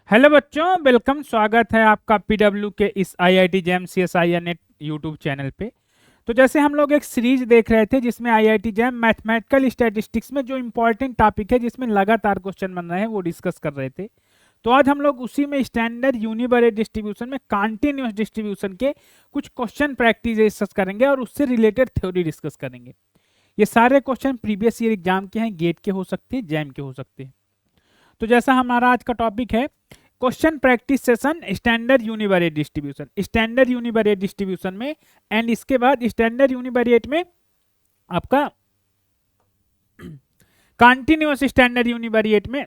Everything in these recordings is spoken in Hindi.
हेलो बच्चों, वेलकम। स्वागत है आपका पीडब्ल्यू के इस IIT jam CSIR net YouTube channel पे। तो जैसे हम लोग एक सीरीज देख रहे थे जिसमें आईआईटी जैम मैथमेटिकल स्टैटिस्टिक्स में जो इंपॉर्टेंट टॉपिक है जिसमें लगातार क्वेश्चन बन रहे हैं वो डिस्कस कर रहे थे। तो आज हम लोग उसी में स्टैंडर्ड यूनिवेरिएट डिस्ट्रीब्यूशन में कॉन्टिन्यूअस डिस्ट्रीब्यूशन के कुछ क्वेश्चन प्रैक्टिस डिस्कस करेंगे और उससे रिलेटेड थ्योरी डिस्कस करेंगे। ये सारे क्वेश्चन प्रीवियस ईयर एग्जाम के हैं, गेट के हो सकते हैं, जैम के हो सकते हैं। तो जैसा हमारा आज का टॉपिक है question practice session standard univariate distribution, standard univariate distribution में एंड इसके बाद स्टैंडर्ड यूनिवेरिएट में आपका कंटीन्यूअस स्टैंडर्ड यूनिवेरिएट में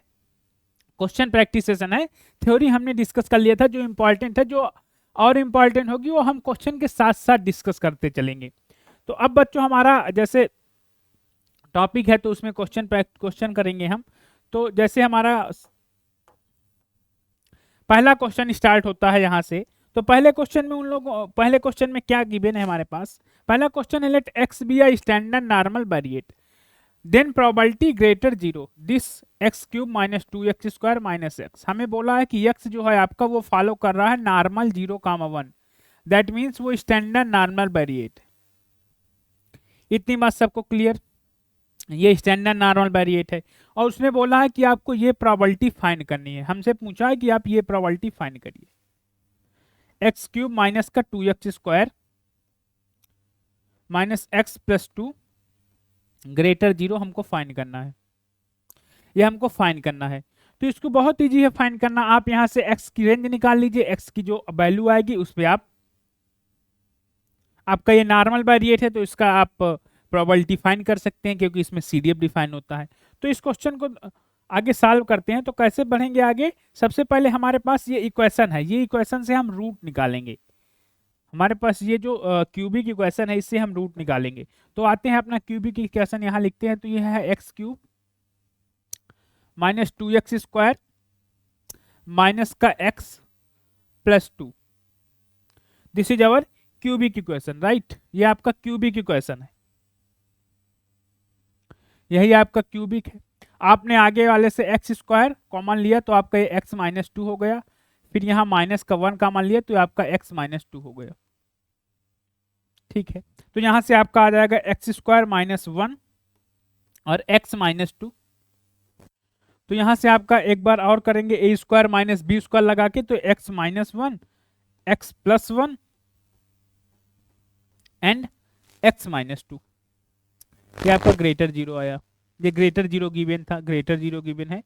क्वेश्चन प्रैक्टिस सेशन है। थ्योरी हमने डिस्कस कर लिया था, जो इंपॉर्टेंट है, जो और इंपॉर्टेंट होगी वो हम क्वेश्चन के साथ साथ डिस्कस करते चलेंगे। तो अब बच्चों हमारा जैसे टॉपिक है तो उसमें क्वेश्चन करेंगे हम। तो जैसे हमारा पहला क्वेश्चन स्टार्ट होता है यहाँ से। तो पहले क्वेश्चन में क्या गिवन है हमारे पास। पहला क्वेश्चन है let X be a standard normal variate then probability greater zero this X cube minus two X square minus X. हमें बोला है कि एक्स जो है आपका वो फॉलो कर रहा है नॉर्मल 0,1, दैट मीन्स वो स्टैंडर्ड नॉर्मल वेरिएट। इतनी बात सबको क्लियर। ये स्टैंडर्ड नॉर्मल वेरिएट है और उसने बोला है कि आपको ये प्रोबेबिलिटी फाइंड करनी है। हमसे पूछा है कि आप ये प्रोबेबिलिटी फाइंड करिए। एक्स क्यूब माइनस का 2x square minus x plus to greater zero हमको फाइंड करना है। ये हमको फाइंड करना है तो इसको बहुत इजी है फाइंड करना। आप यहां से एक्स की रेंज निकाल लीजिए, एक्स की जो वैल्यू आएगी उस पर आपका ये नॉर्मल वेरिएट है तो इसका आप प्रोबेबिलिटी फाइंड कर सकते हैं क्योंकि इसमें सीडीएफ डिफाइन होता है। तो इस क्वेश्चन को आगे सॉल्व करते हैं। तो कैसे बढ़ेंगे आगे, सबसे पहले हमारे पास ये इक्वेशन है, ये इक्वेशन से हम रूट निकालेंगे। हमारे पास ये जो क्यूबिक इक्वेशन है इससे हम रूट निकालेंगे। तो आते हैं अपना क्यूबिक इक्वेशन यहाँ लिखते हैं। तो ये है x cube minus 2x square minus का x plus two, this is our cubic equation, right. ये आपका क्यूबिक इक्वेशन है, यही आपका क्यूबिक है। आपने आगे वाले से एक्स स्क्वायर कॉमन लिया तो आपका ये एक्स माइनस टू हो गया, फिर यहाँ माइनस का 1 कॉमन लिया तो आपका एक्स माइनस टू हो गया। ठीक है, तो यहाँ से आपका आ जाएगा एक्स स्क्वायर माइनस 1 और एक्स माइनस टू। तो यहाँ से आपका एक बार और करेंगे ए स्क्वायर माइनस बी स्क्वायर लगा के, तो x minus 1 x plus 1 and x minus two. ये आपका ग्रेटर जीरो आया। ये ग्रेटर जीरो गिवन था, ग्रेटर जीरो गिवन है,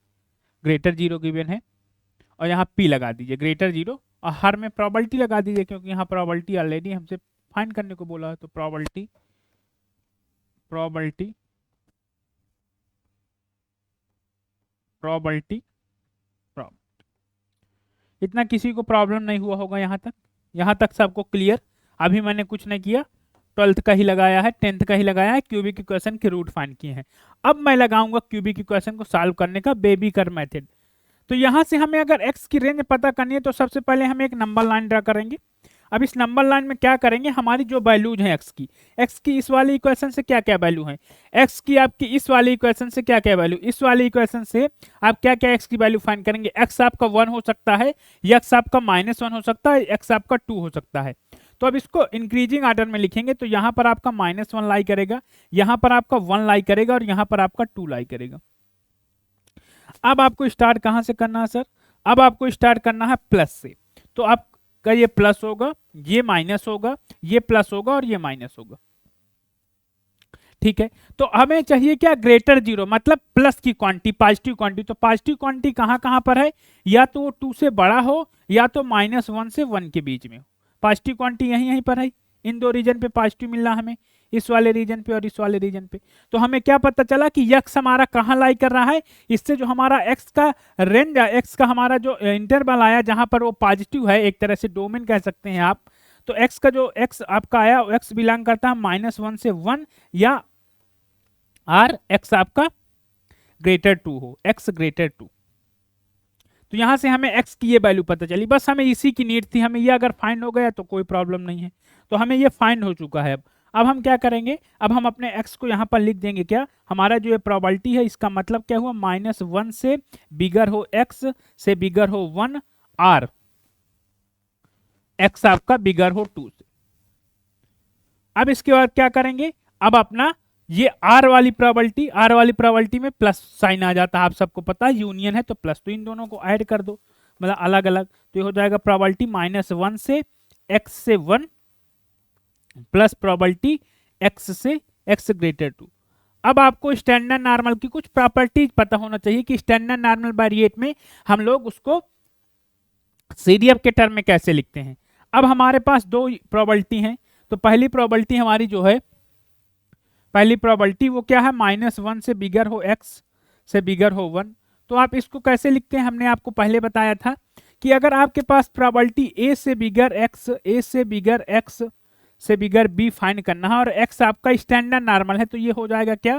ग्रेटर जीरो गिवन है और यहाँ पी लगा दीजिए ग्रेटर जीरो और हर में प्रोबेबिलिटी लगा दीजिए क्योंकि यहाँ प्रोबेबिलिटी ऑलरेडी हमसे फाइंड करने को बोला है। तो प्रोबेबिलिटी प्रोबेबिलिटी प्रोबेबिलिटी इतना किसी को प्रॉब्लम नहीं हुआ होगा यहाँ तक। यहाँ तक सबको क्लियर। अभी मैंने कुछ नहीं किया, 12th का ही लगाया है, 10th का ही लगाया है, क्यूबिक इक्वेशन के रूट फाइंड किए हैं। अब मैं लगाऊंगा क्यूबिक इक्वेशन को सॉल्व करने का बेबी कर मेथड। तो यहाँ से हमें अगर एक्स की रेंज पता करनी है तो सबसे पहले हम एक नंबर लाइन ड्रा करेंगे। अब इस नंबर लाइन में क्या करेंगे, हमारी जो वैल्यूज हैं एक्स की इस वाली इक्वेशन से क्या क्या वैल्यू है, एक्स की आपकी इस वाली इक्वेशन से क्या क्या वैल्यू, इस वाली इक्वेशन से आप क्या क्या एक्स की वैल्यू फाइंड करेंगे। एक्स आपका 1 हो सकता है, एक्स आपका -1 हो सकता है, एक्स आपका 2 हो सकता है। तो अब इसको इंक्रीजिंग ऑर्डर में लिखेंगे। तो यहाँ पर आपका -1 लाई करेगा, यहाँ पर आपका 1 लाई करेगा और यहाँ पर आपका 2 लाई करेगा। अब आपको स्टार्ट कहाँ से करना है सर, अब आपको स्टार्ट करना है प्लस से। तो आपका ये प्लस होगा, ये माइनस होगा, ये प्लस होगा और ये माइनस होगा। ठीक है, तो हमें चाहिए क्या, ग्रेटर जीरो, मतलब प्लस की क्वांटिटी, पॉजिटिव क्वांटिटी। तो पॉजिटिव क्वांटिटी कहाँ कहाँ पर है, या तो वो 2 से बड़ा हो या तो -1 से 1 के बीच में हो। पॉजिटिव क्वांटिटी यहीं यहीं पर है, इन दो रीजन पे पॉजिटिव मिल रहा हमें, इस वाले रीजन पे और इस वाले रीजन पे। तो हमें क्या पता चला कि यक्स हमारा कहाँ लाई कर रहा है, इससे जो हमारा एक्स का रेंज, एक्स का हमारा जो इंटरवल आया जहां पर वो पॉजिटिव है, एक तरह से डोमेन कह सकते हैं आप। तो एक्स का जो एक्स आपका आया, एक्स बिलोंग करता है -1 से 1 या आर एक्स आपका ग्रेटर 2 हो, एक्स ग्रेटर 2। तो यहां से हमें एक्स की ये वैल्यू पता चली, बस हमें इसी की नीड थी। हमें ये अगर फाइंड हो गया तो कोई प्रॉब्लम नहीं है। तो हमें ये फाइंड हो चुका है। अब अब हम क्या करेंगे, अब हम अपने x को यहाँ पर लिख देंगे क्या, हमारा जो ये प्रोबेबिलिटी है इसका मतलब क्या हुआ, -1 से बिगर हो x से बिगर हो 1 r x आपका बिगर हो 2 से। अब इसके बाद क्या करेंगे, अब अपना ये r वाली प्रोबेबिलिटी में प्लस साइन आ जाता है, आप सबको पता है यूनियन है तो प्लस, तो इन दोनों को ऐड कर दो, मतलब अलग अलग, तो ये हो जाएगा प्रोबेबिलिटी -1 से x से 1 प्लस प्रोबेबिलिटी x से x ग्रेटर 2। अब आपको स्टैंडर्ड नॉर्मल की कुछ प्रॉपर्टीज पता होना चाहिए कि स्टैंडर्ड नॉर्मल वेरिएट में हम लोग उसको सीडीएफ के टर्म में कैसे लिखते हैं। अब हमारे पास दो प्रोबेबिलिटी हैं, तो पहली प्रोबेबिलिटी हमारी जो है, पहली प्रोबेबिलिटी वो क्या है, -1 से बिगर हो x से बिगर हो 1। तो आप इसको कैसे लिखते हैं, हमने आपको पहले बताया था कि अगर आपके पास प्रोबेबिलिटी a से बिगर x से बिगर b फाइंड करना है और x आपका स्टैंडर्ड नॉर्मल है, तो ये हो जाएगा क्या,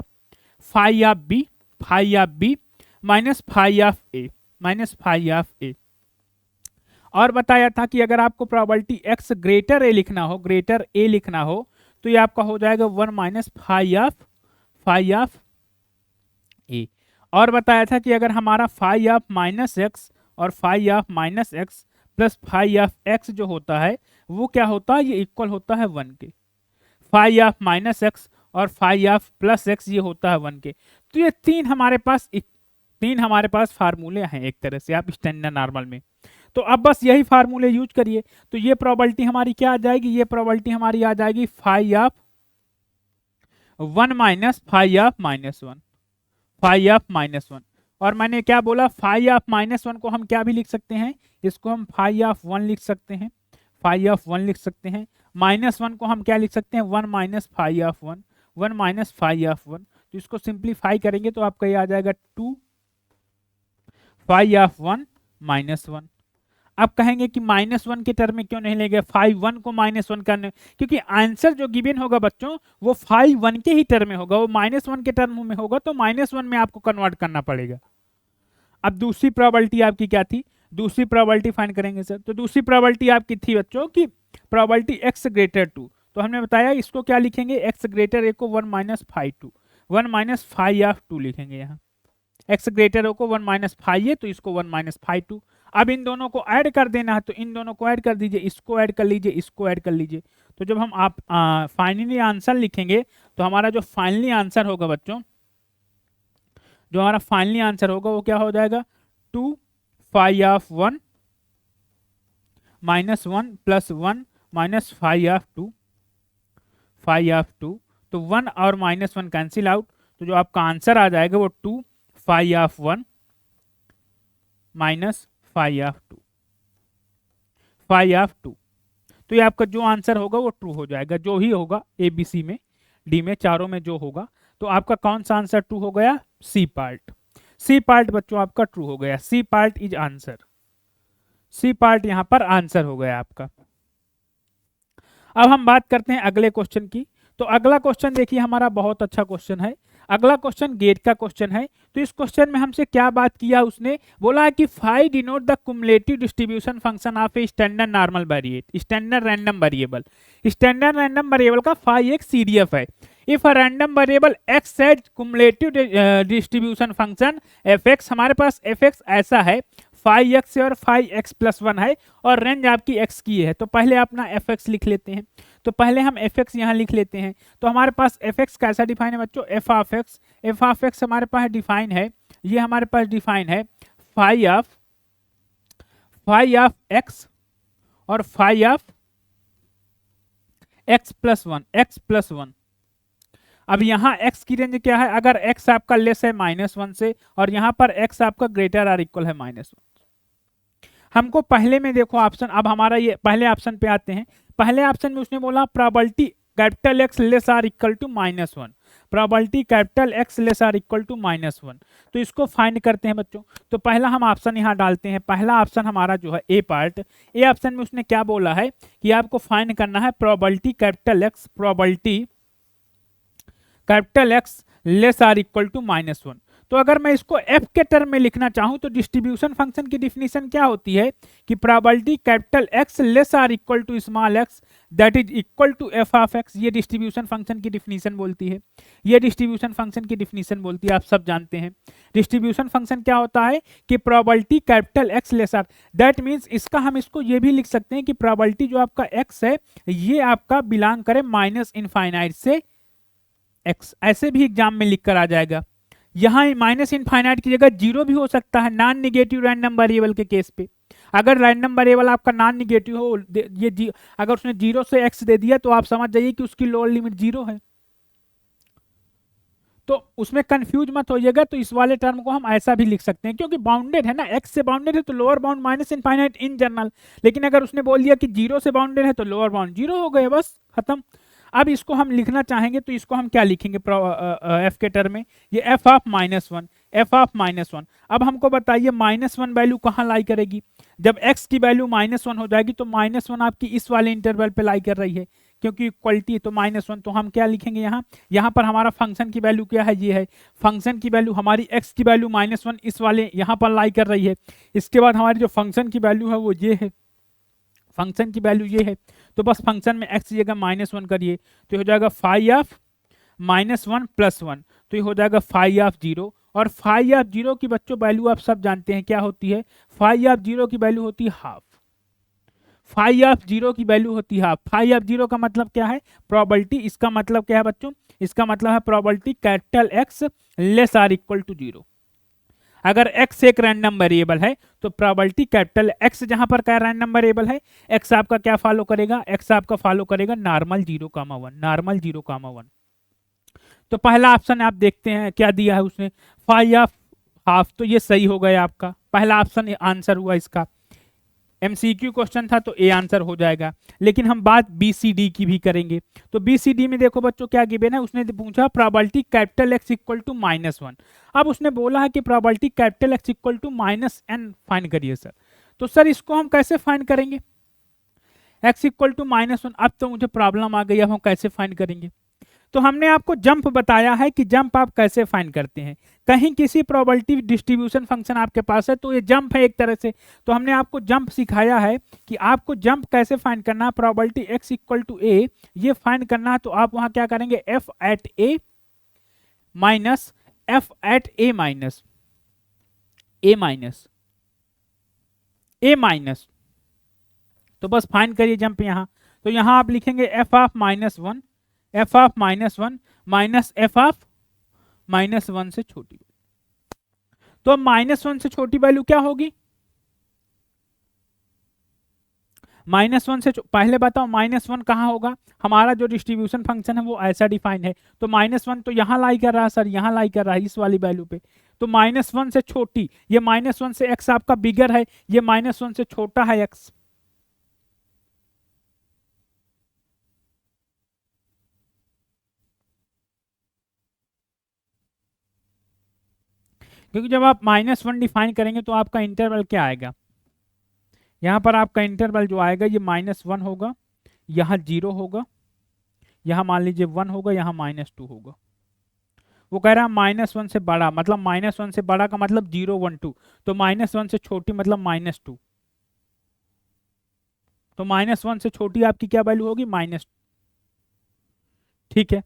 phi of b minus phi of a। और बताया था कि अगर आपको प्रोबेबिलिटी x ग्रेटर a लिखना हो तो ये आपका हो जाएगा 1 माइनस फाई ऑफ a। और बताया था कि अगर हमारा फाई ऑफ -x और phi of -x plus phi of x जो होता है वो क्या होता है, ये इक्वल होता है 1 के। फाई ऑफ -x और फाई ऑफ प्लस x ये होता है 1 के। तो ये तीन हमारे पास फार्मूले हैं एक तरह से आप स्टैंडर्ड नॉर्मल में। तो अब बस यही फार्मूले यूज करिए, तो ये प्रोबेबिलिटी हमारी क्या आ जाएगी, ये प्रोबेबिलिटी हमारी आ जाएगी phi of 1 minus phi of -1। और मैंने क्या बोला, फाई ऑफ -1 को हम क्या भी लिख सकते हैं, इसको हम फाई ऑफ 1 लिख सकते हैं, -1 को हम क्या लिख सकते हैं, 1 माइनस फाई ऑफ 1। तो इसको सिंप्लीफाई करेंगे तो आपका ये आ जाएगा 2 फाई ऑफ 1 -1। अब कहेंगे कि -1 के टर्म में क्यों नहीं लेंगे, फाई 1 को -1 करने, क्योंकि आंसर जो गिवन होगा बच्चों वो फाई 1 के ही टर्म में होगा, वो -1 के टर्म में होगा, तो -1 में आपको कन्वर्ट करना पड़ेगा। अब दूसरी प्रोबेबिलिटी आपकी क्या थी, दूसरी प्रोबेबिलिटी फाइंड करेंगे सर, तो दूसरी प्रोबेबिलिटी आपकी थी बच्चों की प्रोबेबिलिटी x ग्रेटर 2, तो हमने बताया इसको क्या लिखेंगे, x ग्रेटर a को 1 माइनस फाई ऑफ 2 लिखेंगे, यहाँ x ग्रेटर को 1 माइनस फाई है तो इसको 1 माइनस फाई 2। अब इन दोनों को ऐड कर देना है, तो इन दोनों को ऐड कर दीजिए, इसको ऐड कर लीजिए, इसको ऐड कर लीजिए। तो जब हम आप फाइनली आंसर लिखेंगे तो हमारा जो फाइनली आंसर होगा बच्चों, जो हमारा फाइनली आंसर होगा वो क्या हो जाएगा, 2 phi of 1 -1 plus 1 minus phi of 2। तो 1 और -1 कैंसिल आउट, तो जो आपका आंसर आ जाएगा वो 2 phi of 1 minus phi of 2। तो ये आपका जो आंसर होगा वो ट्रू हो जाएगा, जो ही होगा ए बी सी में डी में चारों में जो होगा। तो आपका कौन सा आंसर ट्रू हो गया, सी पार्ट बच्चों आपका ट्रू हो गया, C part is answer, C part यहां पर आंसर हो गया आपका। अब हम बात करते हैं अगले क्वेश्चन की। तो अगला क्वेश्चन देखिए हमारा बहुत अच्छा क्वेश्चन है, अगला क्वेश्चन गेट का क्वेश्चन है। तो इस क्वेश्चन में हमसे क्या बात किया, उसने बोला है कि phi denote the cumulative distribution function of a standard normal variate standard random variable. Standard random variable का फाई एक सीडीएफ है। If a random variable X has cumulative distribution function F X, हमारे पास एफ एक्स ऐसा है, फाई एक्स और फाई एक्स प्लस 1 है और रेंज आपकी एक्स की है। तो पहले अपना एफ एक्स लिख लेते हैं, तो पहले हम एफ एक्स यहाँ लिख लेते हैं। तो हमारे पास एफ एक्स कैसा डिफाइन है बच्चों, एफ ऑफ एक्स हमारे पास डिफाइन है, ये हमारे पास डिफाइन है फाई ऑफ एक्स और phi of X plus one. अब यहाँ x की रेंज क्या है, अगर x आपका लेस है -1 से और यहाँ पर x आपका ग्रेटर और इक्वल है -1। हमको पहले में देखो ऑप्शन, अब हमारा ये पहले ऑप्शन पे आते हैं। पहले ऑप्शन में उसने बोला probability capital X less or equal to -1, probability capital X less or equal to -1। तो इसको फाइंड करते हैं बच्चों। तो पहला हम ऑप्शन यहाँ डालते हैं, पहला ऑप्शन हमारा जो है ए पार्ट, ए ऑप्शन में उसने क्या बोला है कि आपको फाइंड करना है probability capital X less or equal to -1। तो अगर मैं इसको एफ के टर्म में लिखना चाहूं तो डिस्ट्रीब्यूशन फंक्शन की डिफिनीशन क्या होती है कि probability capital X less or equal to small X that is equal to F of X. ये डिस्ट्रीब्यूशन फंक्शन की डिफिनीशन बोलती है, ये डिस्ट्रीब्यूशन फंक्शन की डिफिनीशन बोलती है, आप सब जानते हैं। डिस्ट्रीब्यूशन फंक्शन क्या होता है कि probability capital X less or, that means इसका हम इसको ये भी लिख सकते हैं कि प्रोबेबिलिटी जो आपका एक्स है ये आपका बिलोंग करे माइनस इनफाइनाइट से एक्स, ऐसे भी एग्जाम में लिख कर आ जाएगा। यहाँ माइनस इनफाइनाइट की जगह जीरो भी हो सकता है नॉन निगेटिव रैंडम वेरिएबल के केस पे। अगर रैंडम वेरिएबल आपका नॉन निगेटिव हो, ये अगर उसने जीरो से एक्स दे दिया तो आप समझ जाइए कि उसकी लोअर लिमिट जीरो है, तो उसमें कंफ्यूज मत होइएगा। तो इस वाले टर्म को हम ऐसा भी लिख सकते हैं क्योंकि बाउंडेड है ना, एक्स से बाउंडेड है तो lower bound minus infinite in general. लेकिन अगर उसने बोल दिया कि जीरो से बाउंडेड है तो लोअर बाउंड जीरो हो गए, बस खत्म। अब इसको हम लिखना चाहेंगे तो इसको हम क्या लिखेंगे एफ के टर्म में, ये F of minus one, F of minus one. अब हमको बताइए माइनस वन वैल्यू कहाँ लाई करेगी, जब एक्स की वैल्यू माइनस वन हो जाएगी तो माइनस वन आपकी इस वाले इंटरवल पे लाई कर रही है क्योंकि इक्वलिटी है तो माइनस वन। तो हम क्या लिखेंगे यहाँ पर हमारा फंक्शन की वैल्यू क्या है, ये है फंक्शन की वैल्यू, हमारी एक्स की वैल्यू माइनस वन इस वाले यहाँ पर लाई कर रही है। इसके बाद हमारी जो फंक्शन की वैल्यू है वो ये है, फंक्शन की वैल्यू ये है, तो बस फंक्शन में एक्स की जगह माइनस वन करिए तो ये हो जाएगा five of minus one plus one, तो ये हो जाएगा फाइव ऑफ जीरो। और फाइव ऑफ जीरो की बच्चों वैल्यू आप सब जानते हैं क्या होती है, फाइव ऑफ जीरो की वैल्यू होती है हाफ, फाइव ऑफ जीरो की वैल्यू होती है हाफ। फाइव ऑफ जीरो का मतलब क्या है, प्रोबेबिलिटी, इसका मतलब क्या है बच्चों, इसका मतलब है probability capital X less or equal to zero. अगर x एक रैंडम वेरिएबल है तो प्रोबेबिलिटी कैपिटल x जहां पर क्या रैंडम वेरिएबल है, x आपका क्या फॉलो करेगा, x आपका फॉलो करेगा नॉर्मल 0,1, नॉर्मल 0,1। तो पहला ऑप्शन आप देखते हैं क्या दिया है उसने, फाइव ऑफ हाफ, तो ये सही हो गया आपका पहला ऑप्शन आंसर हुआ इसका। एमसीक्यू क्वेश्चन था तो ए आंसर हो जाएगा। लेकिन हम बात बी सी डी की भी करेंगे, तो बी सी डी में देखो बच्चों क्या गिवन है, उसने पूछा probability capital X equal to minus one. अब उसने बोला है कि probability capital X equal to minus N find करिए सर। तो सर इसको हम कैसे फाइंड करेंगे, X equal to minus one, अब तो मुझे प्रॉब्लम आ गई, अब हम कैसे फाइंड करेंगे। तो हमने आपको जंप बताया है कि जंप आप कैसे फाइंड करते हैं। कहीं किसी प्रोबेबिलिटी डिस्ट्रीब्यूशन फंक्शन आपके पास है तो ये जंप है एक तरह से, तो हमने आपको जंप सिखाया है कि आपको जंप कैसे फाइंड करना है। प्रोबेबिलिटी एक्स इक्वल टू ए ये फाइंड करना है, तो आप वहां क्या करेंगे, एफ एट ए माइनस एफ एट ए माइनस ए माइनस ए माइनस, तो बस फाइंड करिए जंप यहाँ। तो यहाँ आप लिखेंगे F of minus one, F of minus one minus F of minus one से छोटी। तो अब माइनस वन से छोटी वैल्यू क्या होगी, माइनस वन से पहले बताओ माइनस वन कहाँ होगा, हमारा जो डिस्ट्रीब्यूशन फंक्शन है वो ऐसा डिफाइन है, तो माइनस वन तो यहाँ लाई कर रहा है सर, यहाँ लाई कर रहा है इस वाली वैल्यू पे। तो माइनस वन से छोटी, ये माइनस वन से एक्स आपका बिगर है, ये माइनस वन से छोटा है एक्स। क्योंकि जब आप माइनस वन डिफाइन करेंगे तो आपका इंटरवल क्या आएगा, यहाँ पर आपका इंटरवल जो आएगा ये माइनस वन होगा, यहाँ जीरो होगा, यहाँ मान लीजिए वन होगा, यहाँ माइनस टू होगा। वो कह रहा है माइनस वन से बड़ा, मतलब माइनस वन से बड़ा का मतलब जीरो वन टू, तो माइनस वन से छोटी मतलब माइनस टू, तो माइनस वन से छोटी आपकी क्या वैल्यू होगी, माइनस। ठीक है,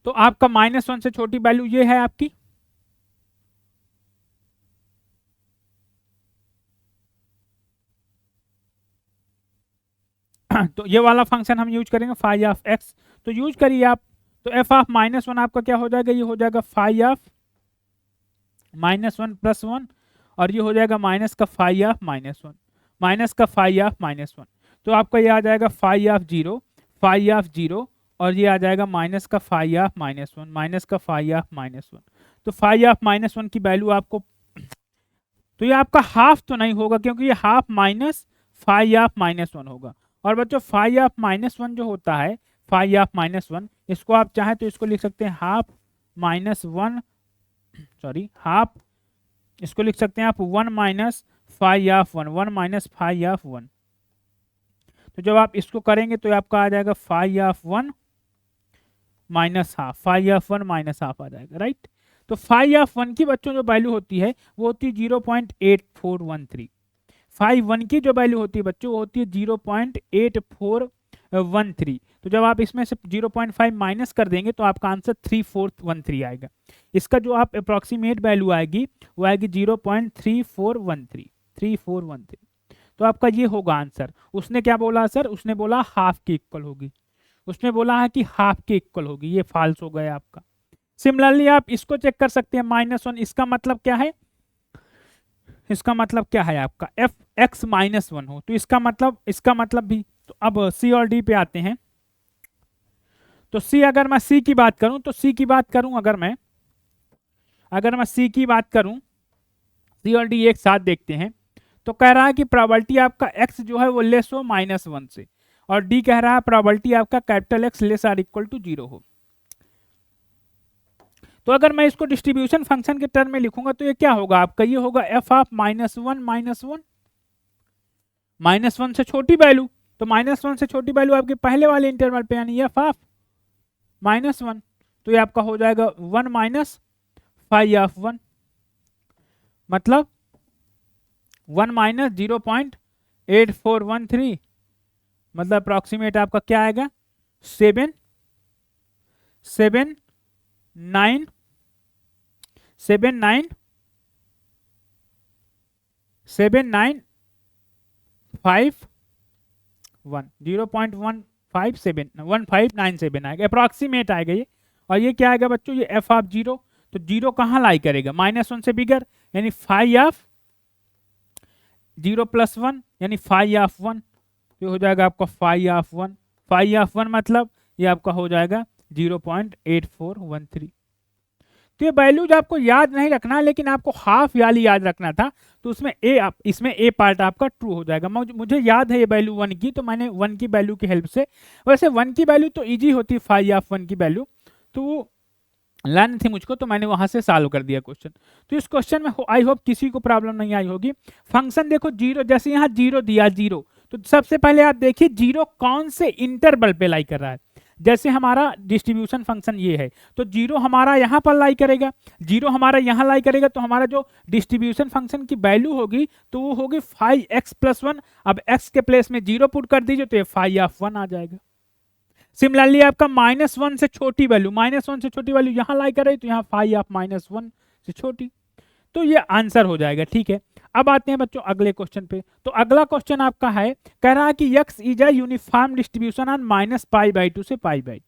तो आपका माइनस वन से छोटी वैल्यू ये है आपकी, तो ये वाला फंक्शन हम यूज करेंगे फाइव ऑफ एक्स, तो यूज करिए आप। तो एफ ऑफ माइनस वन आपका क्या हो जाएगा, ये हो जाएगा five of minus one plus one, और ये हो जाएगा माइनस का five of minus one, minus का फाइव ऑफ माइनस वन। तो आपका ये आ जाएगा five of zero, five of zero, और ये आ जाएगा माइनस का five of minus one, minus का फाइव ऑफ माइनस वन। तो फाइव ऑफ माइनस वन की वैल्यू आपको, तो ये आपका हाफ तो नहीं होगा क्योंकि ये half minus five of minus one होगा। और बच्चों फाइव ऑफ माइनस वन जो होता है, फाइव ऑफ माइनस वन, इसको आप चाहें तो इसको लिख सकते हैं half minus one, sorry half, इसको लिख सकते हैं आप one minus five of one, one minus five of one. तो जब आप इसको करेंगे तो आपका आ जाएगा five of one minus half, five of one minus half आ जाएगा, राइट। तो फाइव ऑफ वन की बच्चों जो वैल्यू होती है वो होती है 0.8413। फाइव वन की जो वैल्यू होती है बच्चों वो होती है 0.8413। तो जब आप इसमें से 0.5 माइनस कर देंगे तो आपका आंसर 3413 आएगा। इसका जो आप अप्रोक्सीमेट वैल्यू आएगी वो आएगी 0.3413, 3413। तो आपका ये होगा आंसर। उसने क्या बोला सर, उसने बोला हाफ की इक्वल होगी, उसने बोला है कि हाफ के इक्वल होगी, ये फॉल्स हो गया आपका। सिमिलरली आप इसको चेक कर सकते हैं -1, इसका मतलब क्या है, इसका मतलब क्या है आपका एफ एक्स -1 हो तो इसका मतलब भी। तो अब सी और डी पे आते हैं। तो सी, अगर मैं सी की बात करूं तो सी की बात करूं अगर मैं सी की बात करूं, सी और डी एक साथ देखते हैं। तो कह रहा है कि प्रोबेबिलिटी आपका एक्स जो है वो लेस हो -1 से, और डी कह रहा है प्रोबेबिलिटी आपका capital X less or equal to 0 हो। तो अगर मैं इसको डिस्ट्रीब्यूशन फंक्शन के टर्म में लिखूंगा तो ये क्या होगा आपका, ये होगा एफ ऑफ -1 -1 से छोटी वैल्यू। तो -1 से छोटी वैल्यू आपके पहले वाले इंटरवल पे यानी एफ ऑफ -1, तो ये आपका हो जाएगा 1 माइनस फाइव ऑफ 1, मतलब 1 माइनस 0.8413, मतलब अप्रॉक्सीमेट आपका क्या आएगा 7 7 9 7 9 7 9 5 1 0.1597 आएगा, अप्रॉक्सीमेट आएगा ये। और ये क्या आएगा बच्चों, ये एफ ऑफ 0, तो 0 कहाँ लाई करेगा, -1 से बिगर, यानी 5 ऑफ 0 + 1 यानी 5 ऑफ 1, तो हो जाएगा आपका 5 ऑफ 1, 5 ऑफ 1 मतलब ये आपका हो जाएगा 0.8413। तो ये वैल्यूज आपको याद नहीं रखना, लेकिन आपको हाफ वाली याद रखना था, तो उसमें इसमें ए पार्ट आपका ट्रू हो जाएगा। मुझे याद है ये वैल्यू 1 की, तो मैंने 1 की वैल्यू की हेल्प से, वैसे 1 की वैल्यू तो इजी होती है 5 ऑफ 1 की वैल्यू, तो वो लानी थी मुझको, तो मैंने वहां से सॉल्व कर दिया क्वेश्चन। तो इस क्वेश्चन में आई होप किसी को प्रॉब्लम नहीं आई होगी। फंक्शन देखो 0, जैसे यहाँ 0 दिया 0, तो सबसे पहले आप देखिए 0 कौन से इंटरवल पे लाई कर रहा है। जैसे हमारा डिस्ट्रीब्यूशन फंक्शन ये है, तो 0 हमारा यहाँ पर लाई करेगा, 0 हमारा यहाँ लाई करेगा, तो हमारा जो डिस्ट्रीब्यूशन फंक्शन की वैल्यू होगी तो वो होगी 5x + 1। अब x के प्लेस में 0 पुट कर दीजिए तो ये 5 ऑफ 1 आ जाएगा। सिमिलरली आपका -1 से छोटी वैल्यू, यहाँ लाई करे तो यहाँ 5 ऑफ -1 से छोटी, तो ये आंसर हो जाएगा, ठीक है। अब आते हैं बच्चों अगले क्वेश्चन पे। तो अगला क्वेश्चन आपका है, कह रहा है कि x is a uniform distribution on -π/2 से π/2।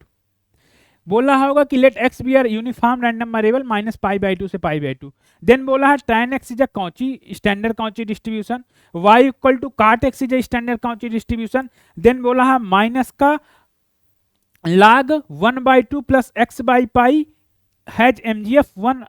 बोला होगा कि let x be R uniform random variable -π/2 से π/2। देन बोला है tan x is a Cauchy standard Cauchy distribution, y equal to cot x is a standard Cauchy distribution. Then बोला है माइनस का log 1/2 plus x/π has mgf 1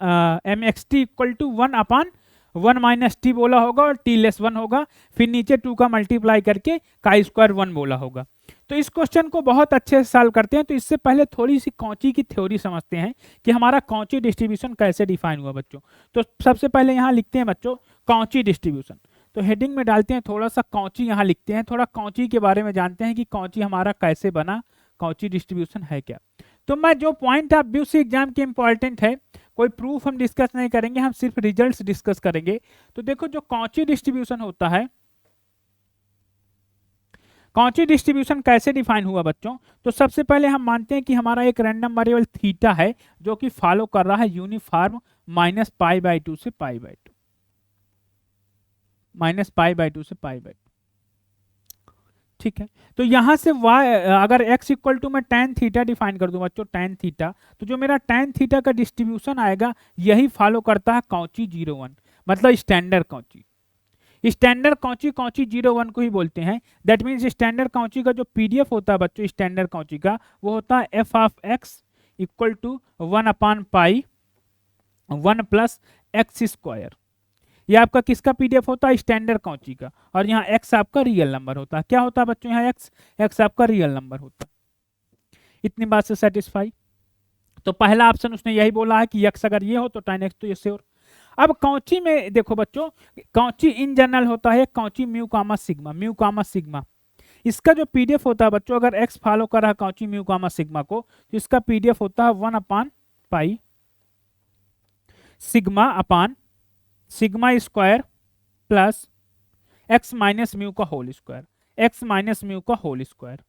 mxt equal to 1/1 minus t बोला होगा, और t लेस 1 होगा, फिर नीचे 2 का मल्टीप्लाई करके chi स्क्वायर 1 बोला होगा। तो इस क्वेश्चन को बहुत अच्छे से सॉल्व करते हैं। तो इससे पहले थोड़ी सी कॉची की थ्योरी समझते हैं कि हमारा कॉची डिस्ट्रीब्यूशन कैसे डिफाइन हुआ बच्चों। तो सबसे पहले यहाँ लिखते हैं बच्चों कॉची डिस्ट्रीब्यूशन, तो हेडिंग में डालते हैं थोड़ा सा कॉची, यहाँ लिखते हैं थोड़ा कॉची के बारे में जानते हैं कि कॉची हमारा कैसे बना, कॉची डिस्ट्रीब्यूशन है क्या। तो मैं जो पॉइंट ऑफ व्यू से एग्जाम के इंपॉर्टेंट है, कोई प्रूफ हम डिस्कस नहीं करेंगे, हम सिर्फ रिजल्ट्स डिस्कस करेंगे। तो देखो जो कॉची डिस्ट्रीब्यूशन होता है, कॉची डिस्ट्रीब्यूशन कैसे डिफाइन हुआ बच्चों। तो सबसे पहले हम मानते हैं कि हमारा एक रैंडम वेरिएबल थीटा है जो कि फॉलो कर रहा है यूनिफॉर्म -π/2 से π/2, -π/2 से π/2, ठीक है। तो यहां से y अगर x इक्वल टू मैं tan थीटा डिफाइन कर दूं बच्चों, tan थीटा, तो जो मेरा tan थीटा का डिस्ट्रीब्यूशन आएगा यही फॉलो करता है कॉची 0 1, मतलब स्टैंडर्ड कॉची। स्टैंडर्ड कॉची 0 1 को ही बोलते हैं। दैट मीन्स स्टैंडर्ड कॉची का जो पीडीएफ होता है बच्चों स्टैंडर्ड कॉची का, वो होता है f of x equal to 1/π 1 plus x square. ये आपका किसका पीडीएफ होता है, स्टैंडर्ड कॉची का, और यहाँ x आपका रियल नंबर होता है। क्या होता है बच्चों यहाँ x आपका रियल नंबर होता है। इतनी बात से सेटिस्फाई। तो पहला ऑप्शन उसने यही बोला है कि x अगर ये हो तो tan x तो ये श्योर। अब कॉची में देखो बच्चों, कॉची इन जनरल होता है कॉची म्यू कामा सिग्मा, इसका जो पीडीएफ होता है बच्चों, अगर एक्स फॉलो कर रहा है कॉची म्यू गामा सिग्मा को, तो इसका पीडीएफ होता है 1/पाई sigma upon sigma square plus x minus mu का whole square, x minus mu का होल स्क्वायर।